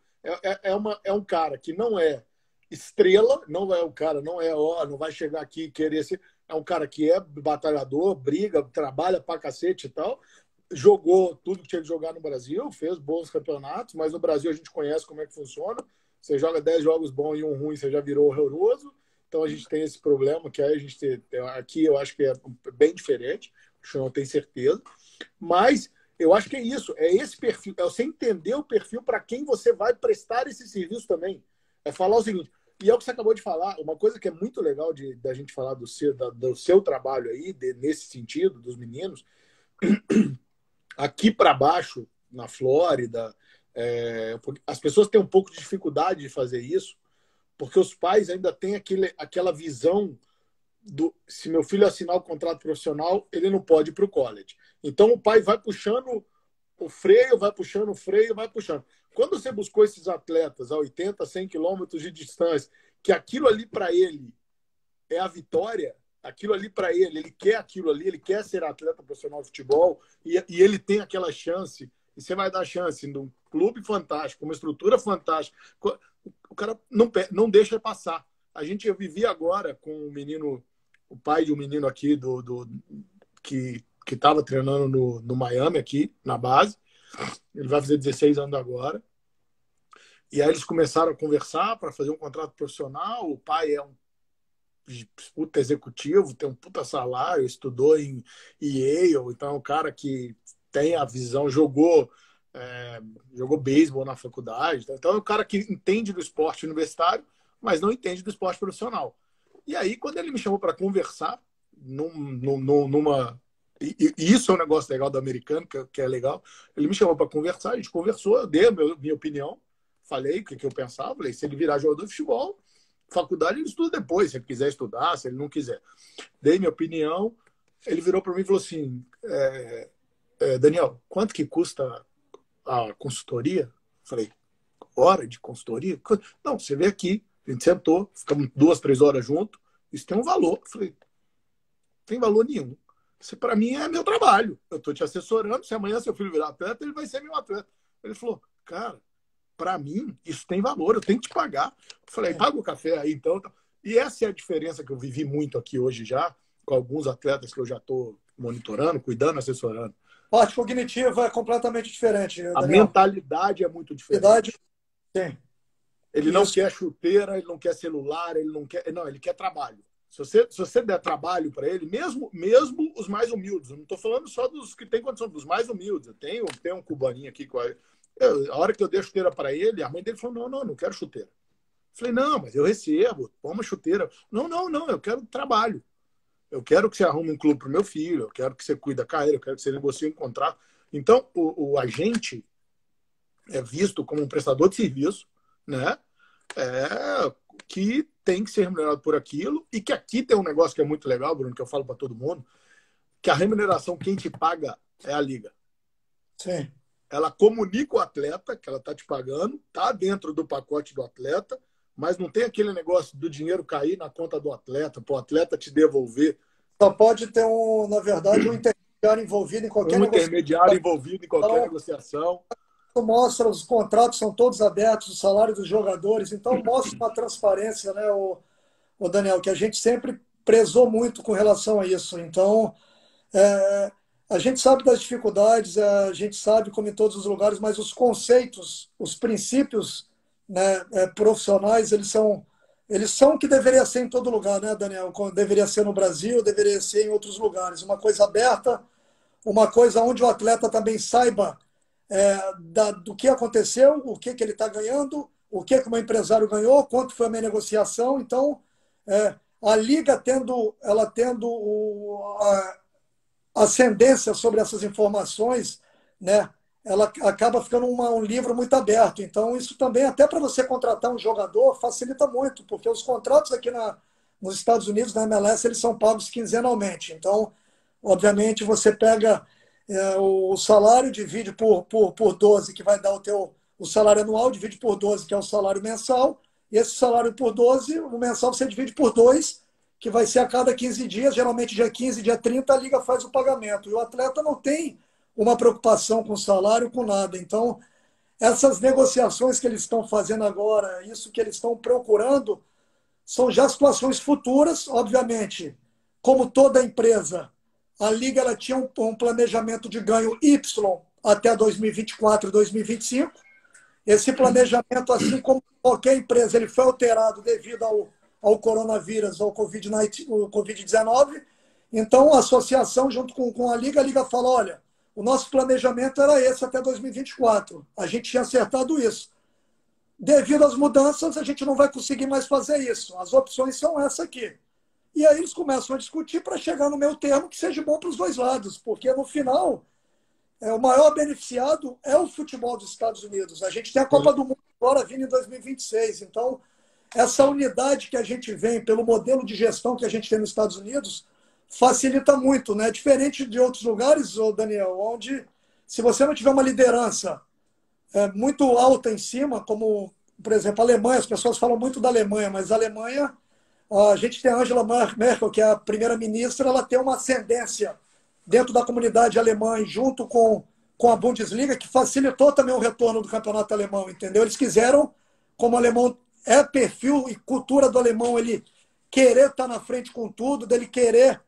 É um cara que não é estrela, não é o cara, não vai chegar aqui e querer ser. É um cara que é batalhador, briga, trabalha pra cacete e tal. Jogou tudo que tinha que jogar no Brasil, fez bons campeonatos, mas no Brasil a gente conhece como é que funciona. Você joga 10 jogos bons e um ruim, você já virou horroroso. Então a gente tem esse problema, que aí a gente aqui eu acho que é bem diferente, eu não tenho certeza. Mas eu acho que é isso, é esse perfil, é você entender o perfil para quem você vai prestar esse serviço também. É falar o seguinte, e é o que você acabou de falar, uma coisa que é muito legal da gente falar do seu trabalho aí, nesse sentido, dos meninos, aqui para baixo, na Flórida, as pessoas têm um pouco de dificuldade de fazer isso, porque os pais ainda têm aquela visão se meu filho assinar o contrato profissional, ele não pode ir para o college. Então o pai vai puxando o freio, vai puxando o freio, vai puxando. Quando você buscou esses atletas a 80, 100 quilômetros de distância, que aquilo ali para ele é a vitória, aquilo ali para ele quer aquilo ali, ele quer ser atleta profissional de futebol e ele tem aquela chance, e você vai dar chance num clube fantástico, uma estrutura fantástica, o cara não deixa passar. Eu vivi agora com o pai de um menino aqui que estava treinando no Miami, aqui na base. Ele vai fazer 16 anos agora. E aí eles começaram a conversar para fazer um contrato profissional. O pai é um puta executivo, tem um puta salário, estudou em Yale, então é um cara que tem a visão, jogou beisebol na faculdade. Então é um cara que entende do esporte universitário, mas não entende do esporte profissional. E aí, quando ele me chamou para conversar, e isso é um negócio legal do americano, que é legal, ele me chamou para conversar, a gente conversou, eu dei a minha opinião, falei o que eu pensava, falei, se ele virar jogador de futebol, faculdade ele estuda depois, se ele quiser estudar, se ele não quiser. Dei minha opinião, ele virou para mim e falou assim, Daniel, quanto que custa a consultoria? Falei, hora de consultoria? Não, você vê aqui, a gente sentou, ficamos 2, 3 horas juntos, isso tem um valor. Eu falei, não tem valor nenhum. Isso para mim é meu trabalho. Eu estou te assessorando, se amanhã seu filho virar atleta, ele vai ser meu atleta. Ele falou, cara, para mim isso tem valor, eu tenho que te pagar. Eu falei, paga o café aí então. E essa é a diferença que eu vivi muito aqui hoje já, com alguns atletas que eu já estou monitorando, cuidando, assessorando. Parte cognitiva é completamente diferente, A Daniel. mentalidade é muito Idade, diferente. sim. Ele não quer chuteira, ele não quer celular, ele não quer. Não, ele quer trabalho. Se você der trabalho para ele, mesmo os mais humildes, eu não estou falando só dos que têm condição, dos mais humildes. Eu tenho um cubaninho aqui. A hora que eu dei a chuteira para ele, a mãe dele falou: não quero chuteira. Eu falei: não, mas eu recebo, toma chuteira. Não, eu quero trabalho. Eu quero que você arrume um clube para o meu filho, eu quero que você cuide da carreira, eu quero que você negocie um contrato. Então, o agente é visto como um prestador de serviço, né? Que tem que ser remunerado por aquilo, e que aqui tem um negócio que é muito legal, Bruno, que eu falo para todo mundo, que a remuneração quem te paga é a liga. Sim. Ela comunica o atleta que ela está te pagando, está dentro do pacote do atleta, mas não tem aquele negócio do dinheiro cair na conta do atleta, para o atleta te devolver. Só pode ter, na verdade, um intermediário envolvido em qualquer negociação. Intermediário envolvido em qualquer negociação. Mostra, os contratos são todos abertos, o salário dos jogadores, então mostra uma transparência, né, o Daniel, que a gente sempre prezou muito com relação a isso. Então, a gente sabe das dificuldades, a gente sabe, como em todos os lugares, mas os conceitos, os princípios, né, profissionais, eles são o que deveria ser em todo lugar, né, Daniel? Deveria ser no Brasil, deveria ser em outros lugares. Uma coisa aberta, uma coisa onde o atleta também saiba do que aconteceu, o que ele está ganhando, o que o meu empresário ganhou, quanto foi a minha negociação. Então, a Liga tendo a ascendência sobre essas informações, né, ela acaba ficando um livro muito aberto. Então, isso também, até para você contratar um jogador, facilita muito, porque os contratos aqui nos Estados Unidos, na MLS, eles são pagos quinzenalmente. Então, obviamente, você pega o salário, divide por 12, que vai dar o salário anual, divide por 12, que é o salário mensal, e esse salário por 12, o mensal você divide por 2, que vai ser a cada 15 dias, geralmente dia 15, dia 30, a Liga faz o pagamento. E o atleta não tem uma preocupação com o salário, com nada. Então, essas negociações que eles estão fazendo agora, isso que eles estão procurando, são já situações futuras, obviamente. Como toda empresa, a Liga ela tinha um planejamento de ganho Y até 2024, 2025. Esse planejamento, assim como qualquer empresa, ele foi alterado devido ao coronavírus, ao Covid-19. Então, a associação, junto com a Liga falou: olha, o nosso planejamento era esse até 2024. A gente tinha acertado isso. Devido às mudanças, a gente não vai conseguir mais fazer isso. As opções são essa aqui. E aí eles começam a discutir para chegar no meu termo que seja bom para os dois lados, porque no final, o maior beneficiado é o futebol dos Estados Unidos. A gente tem a Copa do Mundo agora vindo em 2026. Então, essa unidade que a gente vem, pelo modelo de gestão que a gente tem nos Estados Unidos, facilita muito, né? Diferente de outros lugares, Daniel, onde se você não tiver uma liderança muito alta em cima, como, por exemplo, a Alemanha, as pessoas falam muito da Alemanha, mas a Alemanha, a gente tem a Angela Merkel, que é a primeira-ministra, ela tem uma ascendência dentro da comunidade alemã, junto com a Bundesliga, que facilitou também o retorno do campeonato alemão, entendeu? Eles quiseram, como o alemão perfil e cultura do alemão, ele querer estar na frente com tudo, dele querer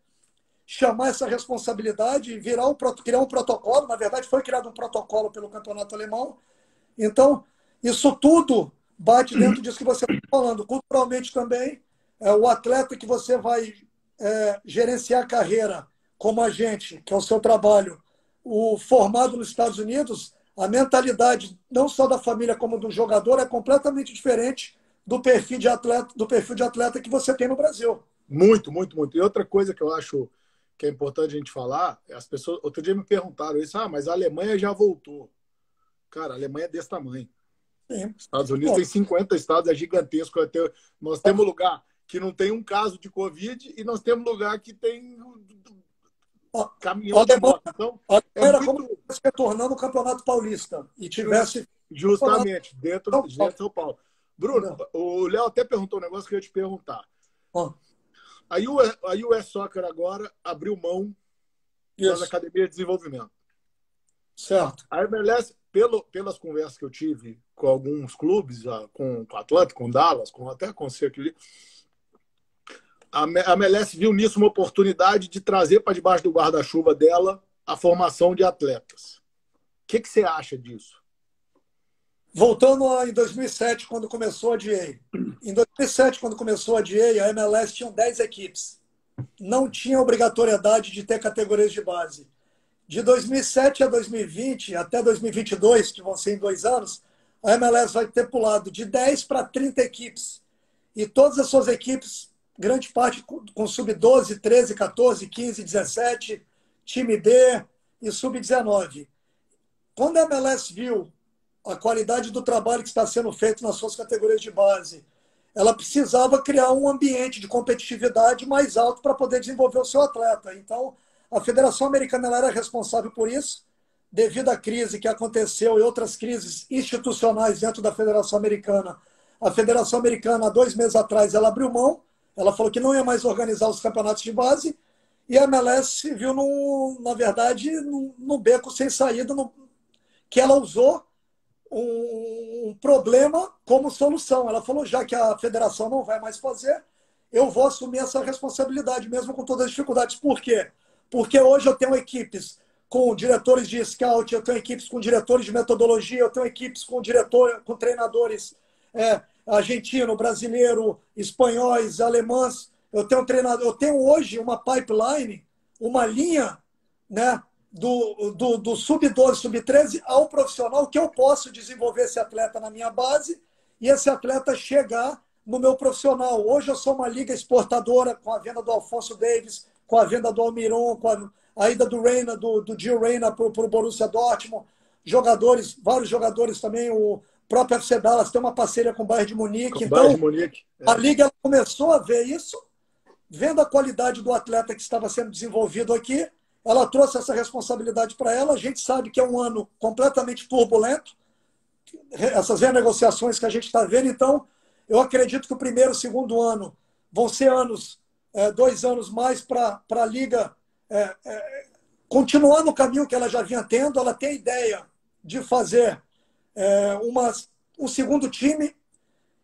chamar essa responsabilidade e criar um protocolo. Na verdade, foi criado um protocolo pelo campeonato alemão. Então, isso tudo bate dentro disso que você está falando. Culturalmente também, o atleta que você vai gerenciar a carreira como agente, que é o seu trabalho, o formado nos Estados Unidos, a mentalidade não só da família como do jogador é completamente diferente do perfil de atleta que você tem no Brasil. Muito, muito, muito. E outra coisa que eu acho que é importante a gente falar, as pessoas, outro dia me perguntaram isso, mas a Alemanha já voltou. Cara, a Alemanha é desse tamanho. Sim. Estados Unidos tem 50 estados, é gigantesco. Nós temos lugar que não tem um caso de Covid e nós temos lugar que tem caminhão de moto. Então, era muito... como se retornando o Campeonato Paulista e tivesse... Justamente, dentro de São Paulo. Bruno, o Léo até perguntou um negócio que eu ia te perguntar. A US Soccer agora abriu mão das academias de desenvolvimento. Certo. A MLS, pelas conversas que eu tive com alguns clubes, com o Atlanta, com o Dallas, até com o Cercle, A MLS viu nisso uma oportunidade de trazer para debaixo do guarda-chuva dela a formação de atletas. O que você acha disso? Voltando em 2007, quando começou a DA. Em 2007, quando começou a DA, a MLS tinha 10 equipes. Não tinha obrigatoriedade de ter categorias de base. De 2007 a 2020, até 2022, que vão ser em 2 anos, a MLS vai ter pulado de 10 para 30 equipes. E todas as suas equipes, grande parte com sub-12, 13, 14, 15, 17, time B e sub-19. Quando a MLS viu a qualidade do trabalho que está sendo feito nas suas categorias de base, ela precisava criar um ambiente de competitividade mais alto para poder desenvolver o seu atleta. Então, a Federação Americana ela era responsável por isso, devido à crise que aconteceu e outras crises institucionais dentro da Federação Americana. A Federação Americana, há 2 meses atrás, ela abriu mão, ela falou que não ia mais organizar os campeonatos de base, e a MLS se viu, na verdade, no beco sem saída, que ela usou um problema como solução. Ela falou, já que a federação não vai mais fazer, eu vou assumir essa responsabilidade, mesmo com todas as dificuldades. Por quê? Porque hoje eu tenho equipes com diretores de scout, eu tenho equipes com diretores de metodologia, eu tenho equipes com treinadores argentino, brasileiro, espanhóis, alemães. Eu tenho treinador, eu tenho hoje uma pipeline, uma linha, né, do sub-12, sub-13 ao profissional, que eu posso desenvolver esse atleta na minha base e esse atleta chegar no meu profissional. Hoje eu sou uma liga exportadora, com a venda do Alfonso Davis, com a venda do Almiron, com a ida do Reina, do Gil Reina para o Borussia Dortmund. Jogadores, vários jogadores também, o próprio FC Dallas tem uma parceria com o Bayern de Munique. Então, a liga ela começou a ver isso, vendo a qualidade do atleta que estava sendo desenvolvido aqui, ela trouxe essa responsabilidade para ela. A gente sabe que é um ano completamente turbulento, essas renegociações que a gente está vendo. Então, eu acredito que o primeiro e o segundo ano vão ser 2 anos mais para a Liga continuar no caminho que ela já vinha tendo. Ela tem a ideia de fazer um segundo time.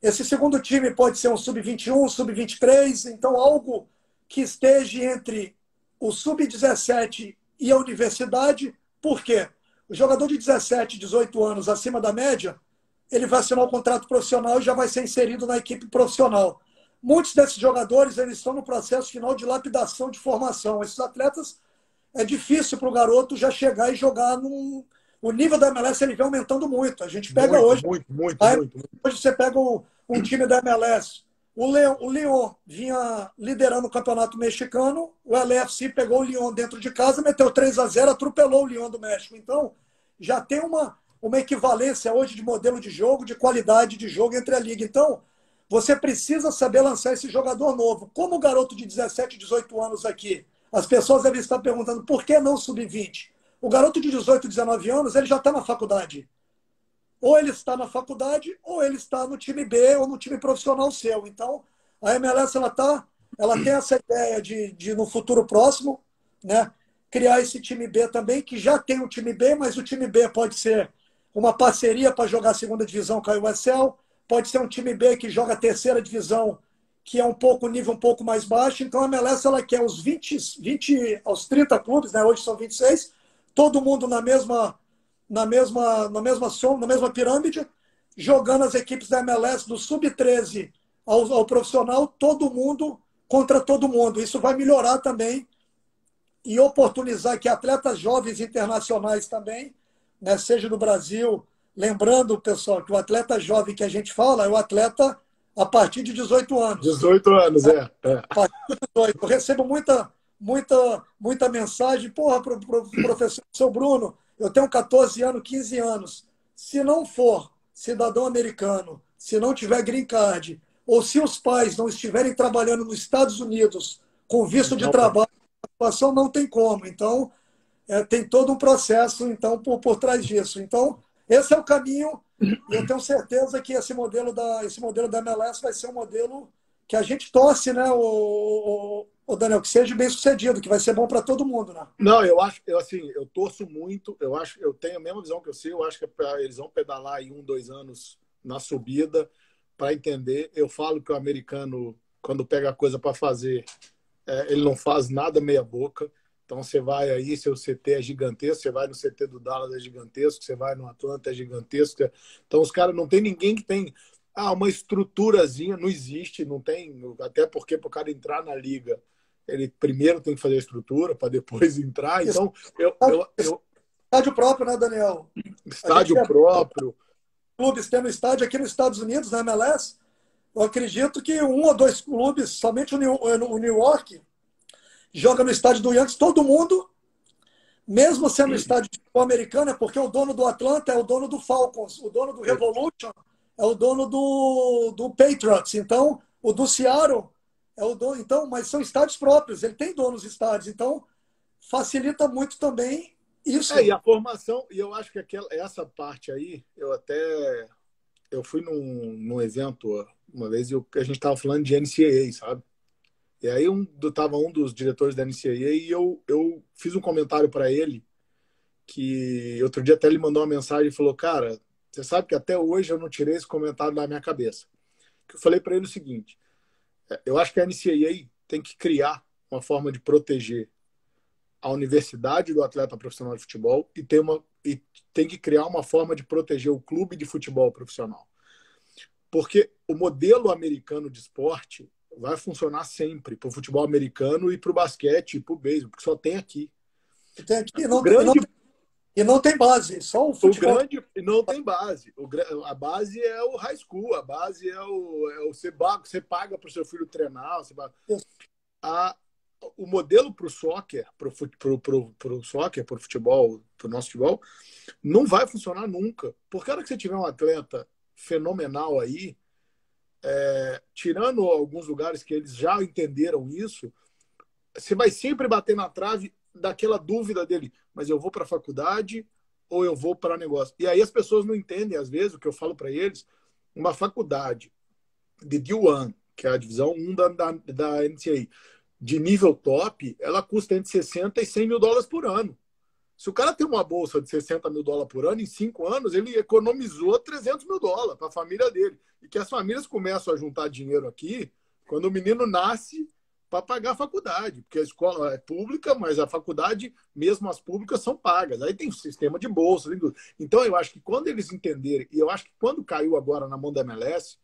Esse segundo time pode ser um sub-21, sub-23, então algo que esteja entre o sub-17 e a universidade. Por quê? O jogador de 17, 18 anos acima da média, ele vai assinar o contrato profissional e já vai ser inserido na equipe profissional. Muitos desses jogadores eles estão no processo final de lapidação de formação. Esses atletas, é difícil para o garoto já chegar e jogar o nível da MLS ele vem aumentando muito. A gente pega hoje... Muito. Hoje você pega um time da MLS... O Lyon vinha liderando o campeonato mexicano, o LAFC pegou o Lyon dentro de casa, meteu 3-0, atropelou o Lyon do México. Então, já tem uma equivalência hoje de modelo de jogo, de qualidade de jogo entre a liga. Então, você precisa saber lançar esse jogador novo. Como o garoto de 17, 18 anos aqui, as pessoas devem estar perguntando por que não sub-20? O garoto de 18, 19 anos, ele já está na faculdade. Ou ele está na faculdade, ou ele está no time B ou no time profissional seu. Então, a MLS ela tem essa ideia de no futuro próximo, né, criar esse time B também, que já tem um time B, mas o time B pode ser uma parceria para jogar a segunda divisão com a USL, pode ser um time B que joga a terceira divisão, que é nível um pouco mais baixo. Então, a MLS ela quer os 20 aos 30 clubes, né, hoje são 26, todo mundo na mesma pirâmide, jogando as equipes da MLS do sub-13 ao profissional, todo mundo contra todo mundo. Isso vai melhorar também e oportunizar que atletas jovens internacionais também, né, seja do Brasil, lembrando, pessoal, que o atleta jovem que a gente fala é o atleta a partir de 18 anos. 18 anos, A partir de 18. Eu recebo muita mensagem, professor seu Bruno, eu tenho 14 anos, 15 anos. Se não for cidadão americano, se não tiver green card, ou se os pais não estiverem trabalhando nos Estados Unidos com visto de trabalho, a situação não tem como. Então, tem todo um processo então por trás disso. Então, esse é o caminho, e eu tenho certeza que esse modelo da MLS vai ser um modelo que a gente torce, né, o Daniel, que seja bem sucedido, que vai ser bom para todo mundo, né? Não, eu torço muito, eu tenho a mesma visão que eu acho que eles vão pedalar aí 1, 2 anos na subida para entender. Eu falo que o americano quando pega a coisa para fazer, ele não faz nada meia boca. Então você vai aí, seu CT é gigantesco, você vai no CT do Dallas é gigantesco, você vai no Atlanta é gigantesco. Então os caras não tem ninguém que tem uma estruturazinha, não existe, não tem, até porque para o cara entrar na liga, ele primeiro tem que fazer a estrutura para depois entrar. Então, estádio próprio, né, Daniel? Estádio próprio. Clubes tendo estádio aqui nos Estados Unidos, na MLS, eu acredito que 1 ou 2 clubes, somente o New York, joga no estádio do Yankees, todo mundo, mesmo sendo um estádio americano, é porque o dono do Atlanta é o dono do Falcons, o dono do Revolution é o dono do Patriots, então o do Seattle é o dono, então, mas são estádios próprios, ele tem donos de estádios, então facilita muito também isso. E a formação, e eu acho que essa parte aí, eu fui num evento uma vez e a gente estava falando de NCAA, sabe? E aí tava um dos diretores da NCAA e eu fiz um comentário para ele que outro dia até ele mandou uma mensagem e falou, cara, você sabe que até hoje eu não tirei esse comentário da minha cabeça. Eu falei para ele o seguinte, eu acho que a NCAA tem que criar uma forma de proteger a universidade do atleta profissional de futebol e tem que criar uma forma de proteger o clube de futebol profissional. Porque o modelo americano de esporte vai funcionar sempre para o futebol americano e para o basquete e para o beisebol, porque só tem aqui. Tem aqui e não tem base, só o futebol. Não tem base. A base é o high school, a base é você paga para o seu filho treinar. O modelo para o soccer, para o soccer, para o futebol, para o nosso futebol, não vai funcionar nunca. Porque a hora que você tiver um atleta fenomenal aí, tirando alguns lugares que eles já entenderam isso, você vai sempre bater na trave daquela dúvida dele, mas eu vou para a faculdade ou eu vou para negócio? E aí as pessoas não entendem, às vezes, o que eu falo para eles, uma faculdade de D1, que é a divisão 1 da NCAA, de nível top, ela custa entre 60 e 100 mil dólares por ano. Se o cara tem uma bolsa de 60 mil dólares por ano, em 5 anos, ele economizou 300 mil dólares para a família dele. E que as famílias começam a juntar dinheiro aqui quando o menino nasce para pagar a faculdade. Porque a escola é pública, mas a faculdade, mesmo as públicas, são pagas. Aí tem sistema de bolsa. Então, eu acho que quando eles entenderem, e eu acho que quando caiu agora na mão da MLS,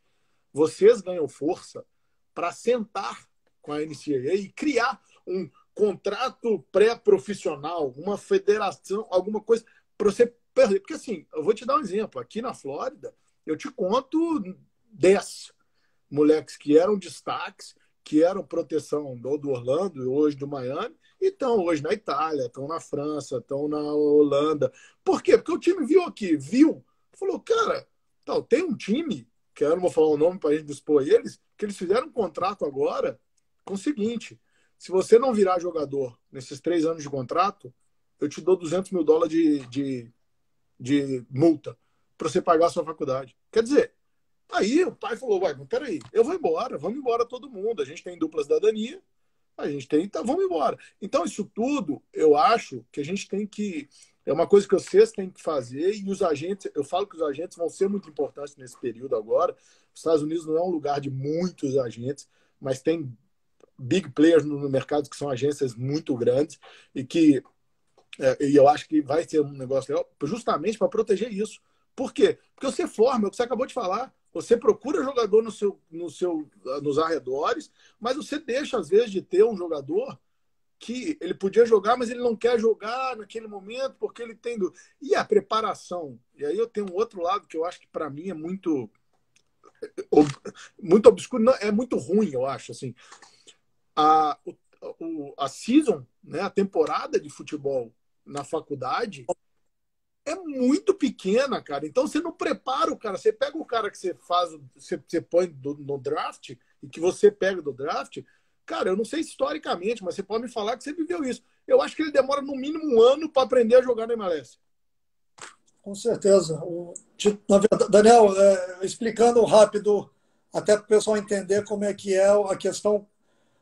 vocês ganham força para sentar com a NCAA e criar um contrato pré-profissional, uma federação, alguma coisa para você perder. Porque assim, eu vou te dar um exemplo. Aqui na Flórida, eu te conto 10 moleques que eram destaques, que eram proteção do Orlando, hoje do Miami, e estão hoje na Itália, estão na França, estão na Holanda. Por quê? Porque o time falou, cara, tem um time, que eu não vou falar o nome para a gente expor eles, que eles fizeram um contrato agora com o seguinte, se você não virar jogador nesses 3 anos de contrato, eu te dou 200 mil dólares de multa para você pagar a sua faculdade. Quer dizer, aí o pai falou, mas peraí, eu vou embora, vamos embora todo mundo, a gente tem dupla cidadania, a gente tem, tá, vamos embora. Então isso tudo, eu acho que a gente tem que, é uma coisa que vocês têm que fazer e os agentes, eu falo que os agentes vão ser muito importantes nesse período agora. Os Estados Unidos não é um lugar de muitos agentes, mas tem big players no mercado que são agências muito grandes e que e eu acho que vai ser um negócio legal justamente para proteger isso. Por quê? Porque você forma, é o que você acabou de falar, você procura jogador nos arredores, mas você deixa, às vezes, de ter um jogador que ele podia jogar, mas ele não quer jogar naquele momento porque ele tem... E a preparação? E aí eu tenho um outro lado que eu acho que, para mim, é muito obscuro, não, é muito ruim, eu acho, assim. A season, né, a temporada de futebol na faculdade é muito pequena, cara. Então você não prepara o cara. Você pega o cara que você põe no draft e que você pega do draft. Cara, eu não sei historicamente, mas você pode me falar que você viveu isso. Eu acho que ele demora no mínimo 1 ano para aprender a jogar na MLS. Com certeza. Na verdade, Daniel, explicando rápido, até para o pessoal entender como é que é a questão.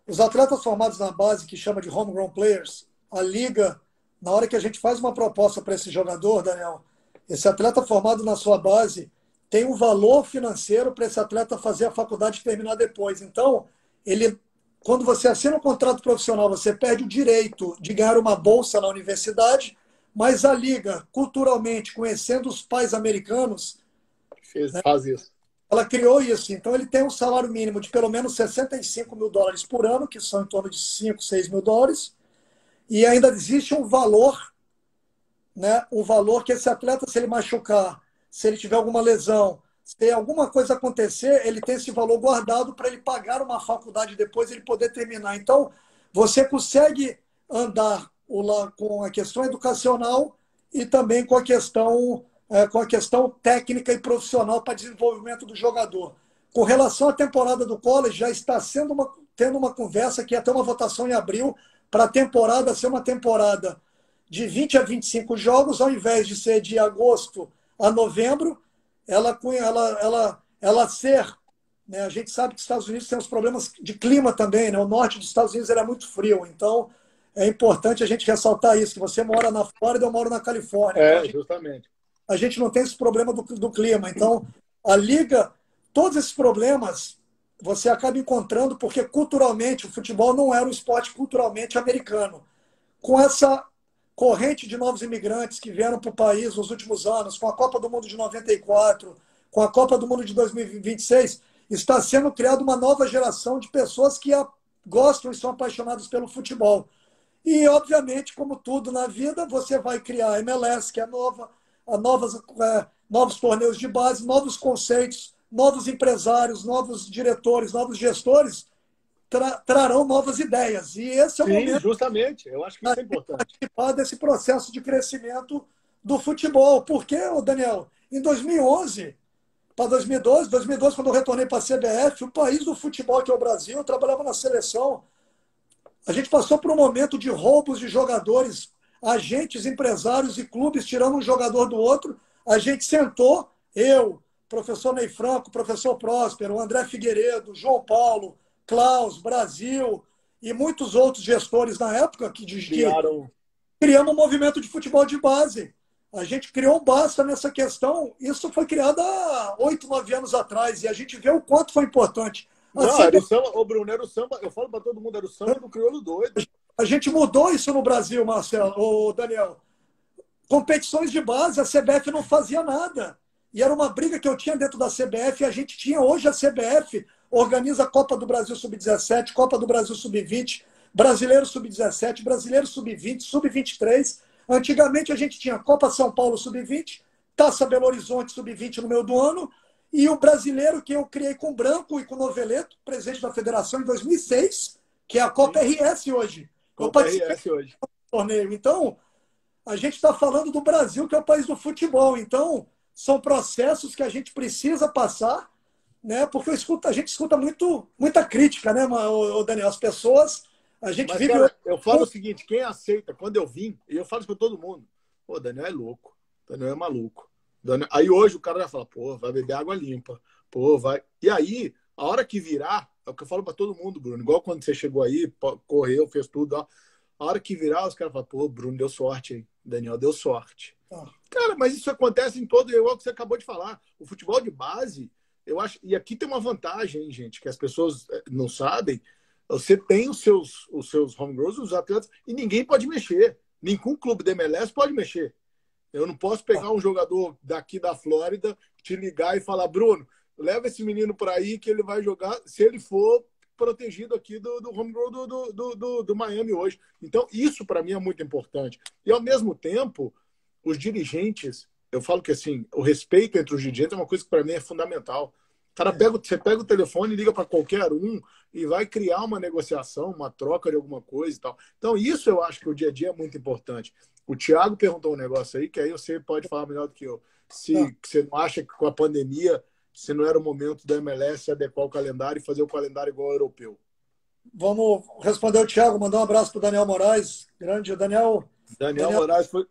Os atletas formados na base, que chama de homegrown players, a liga, na hora que a gente faz uma proposta para esse jogador, Daniel, esse atleta formado na sua base tem um valor financeiro para esse atleta fazer a faculdade e terminar depois. Então, quando você assina um contrato profissional, você perde o direito de ganhar uma bolsa na universidade, mas a liga, culturalmente, conhecendo os pais americanos, né, Faz isso. ela criou isso. Então, ele tem um salário mínimo de pelo menos US$ 65 mil por ano, que são em torno de 5, 6 mil dólares, e ainda existe um valor, né, um valor que esse atleta, se ele machucar, se ele tiver alguma lesão, se alguma coisa acontecer, ele tem esse valor guardado para ele pagar uma faculdade depois, ele poder terminar. Então, você consegue andar com a questão educacional e também com a questão técnica e profissional para desenvolvimento do jogador. Com relação à temporada do college, já está tendo uma conversa que ia ter uma votação em abril para a temporada ser uma temporada de 20 a 25 jogos, ao invés de ser de agosto a novembro, ela ser, né, a gente sabe que os Estados Unidos tem uns problemas de clima também, né? O norte dos Estados Unidos era muito frio, então é importante a gente ressaltar isso, que você mora na Flórida, eu moro na Califórnia. Então Justamente. a gente não tem esse problema do clima. Então, a liga, todos esses problemas você acaba encontrando porque culturalmente o futebol não era um esporte culturalmente americano. Com essa corrente de novos imigrantes que vieram para o país nos últimos anos, com a Copa do Mundo de 94, com a Copa do Mundo de 2026, está sendo criada uma nova geração de pessoas que gostam e são apaixonadas pelo futebol. E, obviamente, como tudo na vida, você vai criar a MLS, que é nova, novos torneios de base, novos conceitos, novos empresários, novos diretores, novos gestores trarão novas ideias. E esse é o momento, justamente. Eu acho que isso é importante. Participar desse processo de crescimento do futebol. Porque, Daniel, em 2011 para 2012, quando eu retornei para a CBF, o país do futebol, que é o Brasil, eu trabalhava na seleção, a gente passou por um momento de roubos de jogadores, agentes, empresários e clubes tirando um jogador do outro. A gente sentou, eu, professor Ney Franco, professor Próspero, André Figueiredo, João Paulo, Klaus, Brasil e muitos outros gestores na época que criamos um movimento de futebol de base. A gente criou um basta nessa questão. Isso foi criado há 8, 9 anos atrás e a gente vê o quanto foi importante. Não, era o samba, o Bruno, era o samba, eu falo para todo mundo, era o samba do crioulo doido. A gente mudou isso no Brasil, Marcelo, o Daniel. Competições de base, a CBF não fazia nada. E era uma briga que eu tinha dentro da CBF, e a gente tinha hoje a CBF, organiza a Copa do Brasil Sub-17, Copa do Brasil Sub-20, Brasileiro Sub-17, Brasileiro Sub-20, Sub-23. Antigamente a gente tinha Copa São Paulo Sub-20, Taça Belo Horizonte Sub-20 no meio do ano, e o brasileiro que eu criei com Branco e com Noveleto, presidente da federação em 2006, que é a Copa RS hoje. Copa RS hoje. Torneio. Então, a gente está falando do Brasil, que é o país do futebol. Então, são processos que a gente precisa passar, né? Porque a gente escuta muita crítica, né, Daniel? As pessoas, a gente vive... Cara, eu falo o seguinte, quem aceita, quando eu vim, e eu falo isso para todo mundo, pô, Daniel é louco, Daniel é maluco. Aí hoje o cara vai falar, pô, vai beber água limpa, pô, vai... E aí, a hora que virar, é o que eu falo para todo mundo, Bruno, igual quando você chegou aí, correu, fez tudo, ó. A hora que virar, os caras falam, pô, Bruno deu sorte, hein? Daniel deu sorte. Cara, mas isso acontece em todo, igual que você acabou de falar. O futebol de base, eu acho, e aqui tem uma vantagem, hein, gente, que as pessoas não sabem. Você tem os seus homegrows, os atletas, e ninguém pode mexer. Nenhum clube da MLS pode mexer. Eu não posso pegar um jogador daqui da Flórida, te ligar e falar, Bruno, leva esse menino por aí que ele vai jogar, se ele for protegido aqui do homegrown do Miami hoje. Então, isso para mim é muito importante. E, ao mesmo tempo, os dirigentes, eu falo que assim, o respeito entre os dirigentes é uma coisa que para mim é fundamental. Cara, você pega o telefone, liga para qualquer um e vai criar uma negociação, uma troca de alguma coisa e tal. Então, isso eu acho que o dia a dia é muito importante. O Thiago perguntou um negócio aí, que aí você pode falar melhor do que eu. Se você não acha que com a pandemia, se não era o momento da MLS adequar o calendário e fazer o calendário igual ao europeu. Vamos responder o Thiago, mandar um abraço para o Daniel Moraes. Grande, Daniel Moraes foi...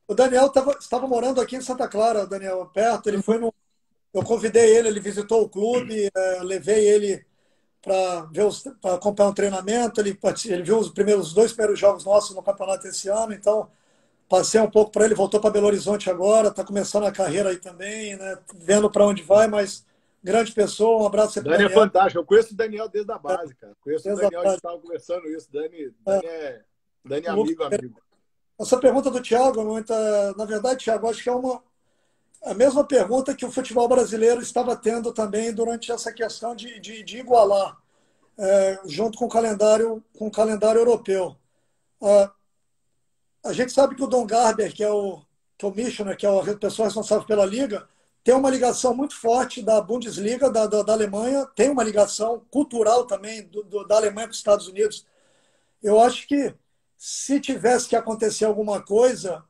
O Daniel estava morando aqui em Santa Clara, Daniel, perto. Ele foi eu convidei ele visitou o clube, levei ele para acompanhar um treinamento. Ele viu os 2 primeiros jogos nossos no campeonato esse ano, então passei um pouco para ele, voltou para Belo Horizonte agora, está começando a carreira aí também, né? Vendo para onde vai, mas grande pessoa. Um abraço sempre, Dani é Daniel. fantástico. Eu conheço o Daniel desde a base, cara. Conheço o Desde a Daniel, a gente base. estava conversando isso. Dani é Lucas, amigo, amigo. essa pergunta do Thiago, na verdade, Thiago, acho que é a mesma pergunta que o futebol brasileiro estava tendo também durante essa questão de igualar, junto com o calendário europeu. Ah, a gente sabe que o Don Garber, que é o commissioner, que é a pessoa responsável pela liga, tem uma ligação muito forte da Bundesliga, da Alemanha, tem uma ligação cultural também da Alemanha com os Estados Unidos. Eu acho que se tivesse que acontecer alguma coisa,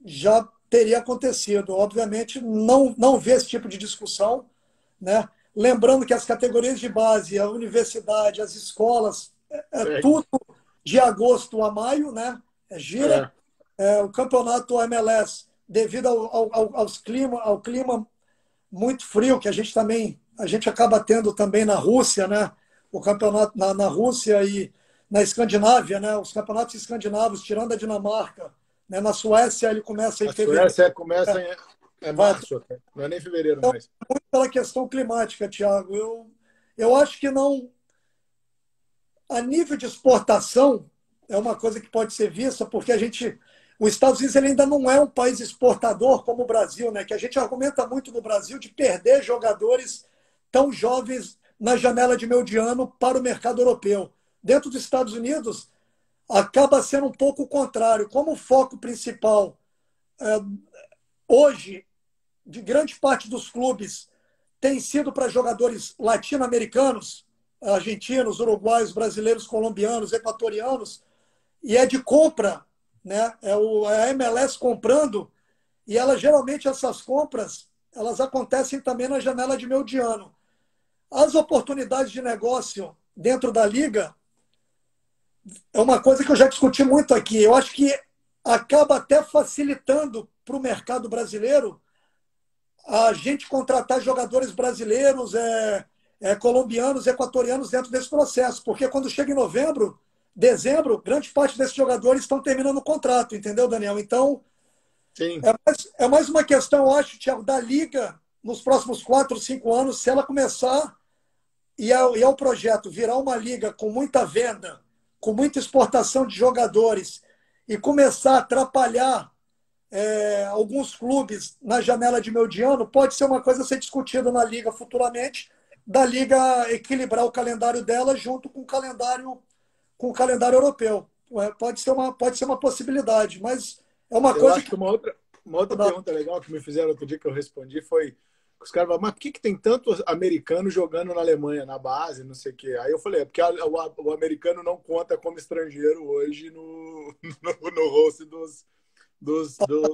já teria acontecido. Obviamente, não vê esse tipo de discussão, né? Lembrando que as categorias de base, a universidade, as escolas, tudo de agosto a maio, né? Gira. O campeonato MLS, devido ao clima muito frio que a gente acaba tendo também na Rússia, né? O campeonato na Rússia e na Escandinávia, né? Os campeonatos escandinavos, tirando a Dinamarca, né? Na Suécia ele começa em fevereiro. A Suécia começa em março, não é nem fevereiro então, mais. muito pela questão climática, Thiago. Eu acho que não. A nível de exportação, é uma coisa que pode ser vista, porque os Estados Unidos ele ainda não é um país exportador como o Brasil, né? Que a gente argumenta muito no Brasil de perder jogadores tão jovens na janela de meio de ano para o mercado europeu. Dentro dos Estados Unidos, acaba sendo um pouco o contrário. Como o foco principal, hoje, de grande parte dos clubes, tem sido para jogadores latino-americanos, argentinos, uruguaios, brasileiros, colombianos, equatorianos, e é de compra, né? A MLS comprando, e geralmente essas compras elas acontecem também na janela de meio de ano. As oportunidades de negócio dentro da liga é uma coisa que eu já discuti muito aqui. Eu acho que acaba até facilitando para o mercado brasileiro a gente contratar jogadores brasileiros, colombianos, equatorianos dentro desse processo, porque quando chega em novembro, dezembro, grande parte desses jogadores estão terminando o contrato, entendeu, Daniel? Então, sim, é mais uma questão, eu acho, Thiago, da liga nos próximos 4, 5 anos, se ela começar e é o projeto virar uma liga com muita venda, com muita exportação de jogadores e começar a atrapalhar alguns clubes na janela de meio de ano, pode ser uma coisa a ser discutida na liga futuramente, da liga equilibrar o calendário dela junto com o calendário europeu. Pode ser uma possibilidade, mas é uma eu coisa acho que uma outra pergunta legal que me fizeram outro dia que eu respondi foi os caras falaram, mas por que tem tantos americanos jogando na Alemanha, na base, não sei o quê? Aí eu falei, porque o americano não conta como estrangeiro hoje no host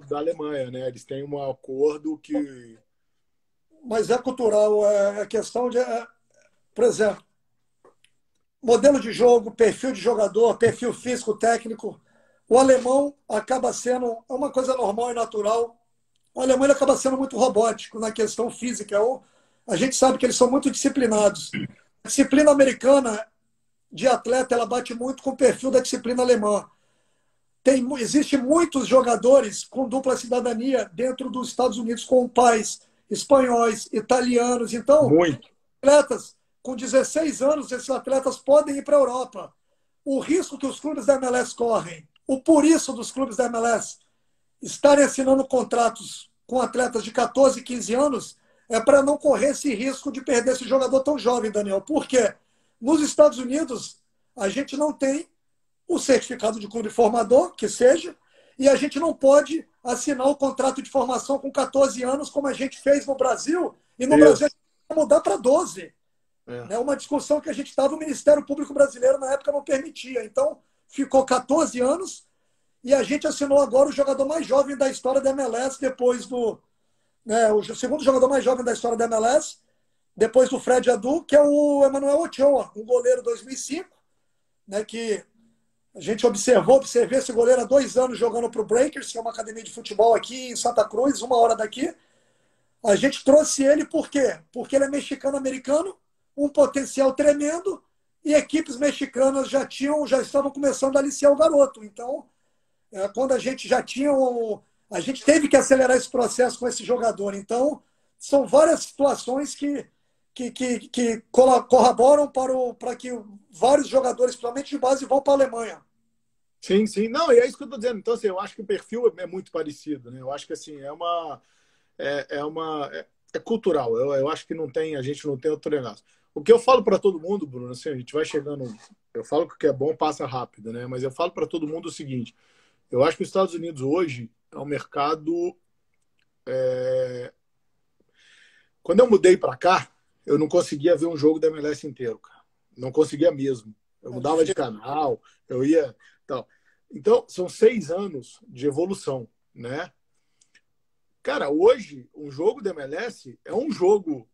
da Alemanha, né? Eles têm um acordo que... Mas é cultural, é questão de, por exemplo, modelo de jogo, perfil de jogador, perfil físico, técnico. O alemão acaba sendo uma coisa normal e natural. O alemão ele acaba sendo muito robótico na questão física. A gente sabe que eles são muito disciplinados. A disciplina americana de atleta ela bate muito com o perfil da disciplina alemã. Existe muitos jogadores com dupla cidadania dentro dos Estados Unidos com pais espanhóis, italianos. Então, Muito. atletas com 16 anos, esses atletas podem ir para a Europa. O risco que os clubes da MLS correm, o por isso dos clubes da MLS estarem assinando contratos com atletas de 14, 15 anos, é para não correr esse risco de perder esse jogador tão jovem, Daniel. Por quê? Nos Estados Unidos, a gente não tem o certificado de clube formador, que seja, e a gente não pode assinar o contrato de formação com 14 anos, como a gente fez no Brasil, e no Brasil a gente vai mudar para 12. É uma discussão que a gente estava, o Ministério Público Brasileiro na época não permitia. Então, ficou 14 anos e a gente assinou agora o jogador mais jovem da história da MLS, depois do... o segundo jogador mais jovem da história da MLS, depois do Fred Adu, que é o Emmanuel Ochoa, um goleiro 2005, que a gente observei esse goleiro há 2 anos jogando para o Breakers, que é uma academia de futebol aqui em Santa Cruz, 1 hora daqui. A gente trouxe ele por quê? Porque ele é mexicano-americano, um potencial tremendo, e equipes mexicanas já estavam começando a aliciar o garoto. Então, quando a gente já tinha a gente teve que acelerar esse processo com esse jogador. Então, são várias situações que que corroboram para que vários jogadores, principalmente de base, vão para a Alemanha. Sim, sim. Não, e é isso que eu estou dizendo. Então, assim, eu acho que o perfil é muito parecido, né? Eu acho que, assim, é cultural. Eu acho que a gente não tem outro negócio. O que eu falo para todo mundo, Bruno, assim, a gente vai chegando. Eu falo que o que é bom passa rápido, né? Mas eu falo para todo mundo o seguinte: eu acho que os Estados Unidos hoje é um mercado. Quando eu mudei para cá, eu não conseguia ver um jogo da MLS inteiro, cara. Não conseguia mesmo. Eu É mudava de difícil. canal, eu ia. Tal. Então, são 6 anos de evolução, né? Cara, hoje, um jogo da MLS é um jogo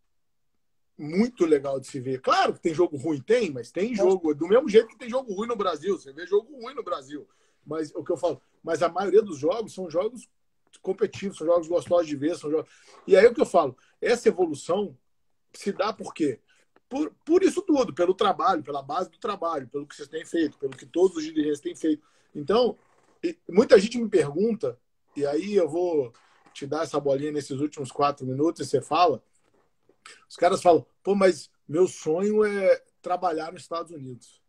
muito legal de se ver. Claro que tem jogo ruim, tem, mas tem jogo. Do mesmo jeito que tem jogo ruim no Brasil. Você vê jogo ruim no Brasil. Mas o que eu falo, mas a maioria dos jogos são jogos competitivos, são jogos gostosos de ver, são jogos. E aí o que eu falo, essa evolução se dá por quê? Por isso tudo, pelo trabalho, pela base do trabalho, pelo que vocês têm feito, pelo que todos os dirigentes têm feito. Então, muita gente me pergunta, e aí eu vou te dar essa bolinha nesses últimos 4 minutos e você fala. Os caras falam, pô, mas meu sonho é trabalhar nos Estados Unidos,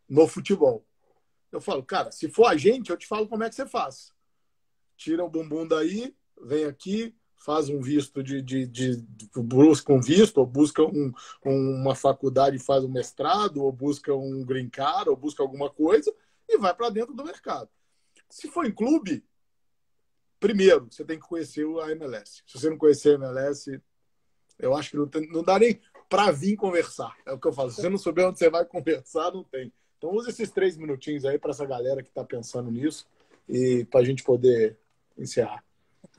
no futebol. Eu falo, cara, se for a gente, eu te falo como é que você faz. Tira o bumbum daí, vem aqui, faz um visto busca um visto, ou busca uma faculdade e faz um mestrado, ou busca um green card, ou busca alguma coisa, e vai para dentro do mercado. Se for em clube, primeiro, você tem que conhecer a MLS. Se você não conhecer a MLS, eu acho que não dá nem para vir conversar. É o que eu falo. Se você não souber onde você vai conversar, não tem. Então, use esses 3 minutinhos aí para essa galera que está pensando nisso e para a gente poder encerrar.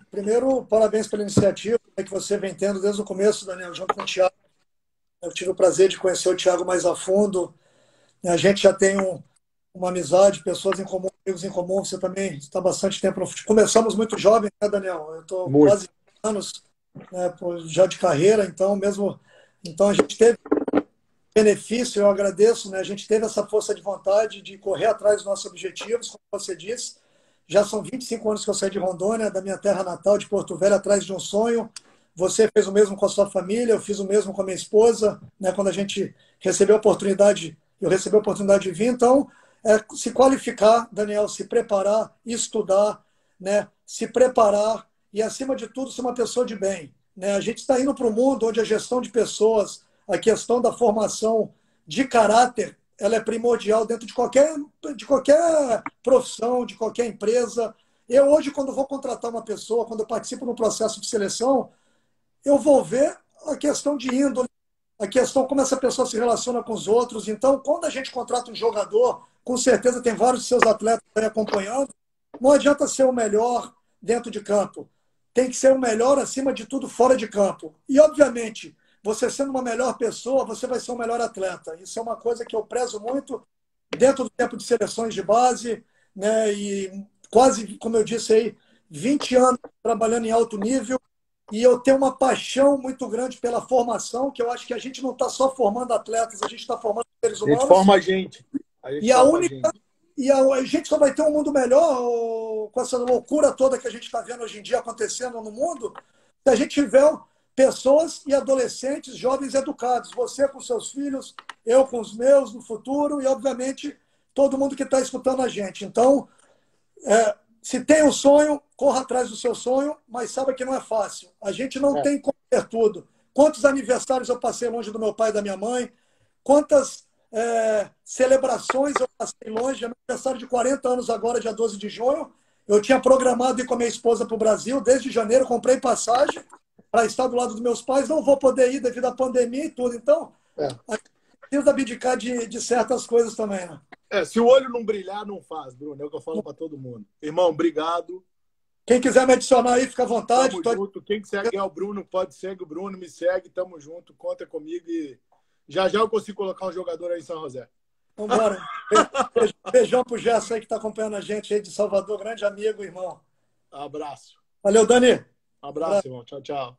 Primeiro, parabéns pela iniciativa que você vem tendo desde o começo, Daniel, junto com o Thiago. Eu tive o prazer de conhecer o Thiago mais a fundo. A gente já tem uma amizade, pessoas em comum, amigos em comum. Você também está há bastante tempo no futebol. Começamos muito jovem, né, Daniel? Eu estou Muito. quase 20 anos, né, já de carreira, então a gente teve benefício, eu agradeço, né? A gente teve essa força de vontade de correr atrás dos nossos objetivos, como você disse. Já são 25 anos que eu saí de Rondônia, da minha terra natal, de Porto Velho, atrás de um sonho. Você fez o mesmo com a sua família, eu fiz o mesmo com a minha esposa, né? Quando a gente recebeu a oportunidade, eu recebi a oportunidade de vir. Então, se qualificar, Daniel, se preparar, estudar, né? Se preparar e, acima de tudo, ser uma pessoa de bem, né? A gente está indo para um mundo onde a gestão de pessoas, a questão da formação de caráter, ela é primordial dentro de qualquer profissão, de qualquer empresa. Eu hoje, quando vou contratar uma pessoa, quando eu participo no processo de seleção, eu vou ver a questão de índole, a questão como essa pessoa se relaciona com os outros. Então, quando a gente contrata um jogador, com certeza tem vários de seus atletas aí acompanhando, não adianta ser o melhor dentro de campo. Tem que ser o melhor, acima de tudo, fora de campo. E, obviamente, você sendo uma melhor pessoa, você vai ser um melhor atleta. Isso é uma coisa que eu prezo muito dentro do tempo de seleções de base, né? E quase, como eu disse aí, 20 anos trabalhando em alto nível. E eu tenho uma paixão muito grande pela formação, que eu acho que a gente não está só formando atletas, a gente está formando seres A gente humanos. forma a gente. E a única. E a gente só vai ter um mundo melhor com essa loucura toda que a gente está vendo hoje em dia acontecendo no mundo, se a gente tiver pessoas e adolescentes, jovens educados. Você com seus filhos, eu com os meus no futuro e, obviamente, todo mundo que está escutando a gente. Então, se tem um sonho, corra atrás do seu sonho, mas saiba que não é fácil. A gente não tem como ter tudo. Quantos aniversários eu passei longe do meu pai e da minha mãe? Quantas celebrações eu passei longe? Aniversário de 40 anos agora, dia 12 de junho. Eu tinha programado ir com a minha esposa para o Brasil desde janeiro, comprei passagem para estar do lado dos meus pais. Não vou poder ir devido à pandemia e tudo. Então, a gente precisa abdicar de certas coisas também, né? Se o olho não brilhar, não faz, Bruno. É o que eu falo para todo mundo. Irmão, obrigado. Quem quiser me adicionar aí, fica à vontade. Tamo junto. Quem segue o Bruno, pode seguir o Bruno, me segue, tamo junto, conta comigo e já eu consigo colocar um jogador aí em São José. Vamos embora. Beijão pro Gerson aí que está acompanhando a gente aí de Salvador, grande amigo, irmão. Abraço. Valeu, Dani. Abraço, irmão. Tchau, tchau.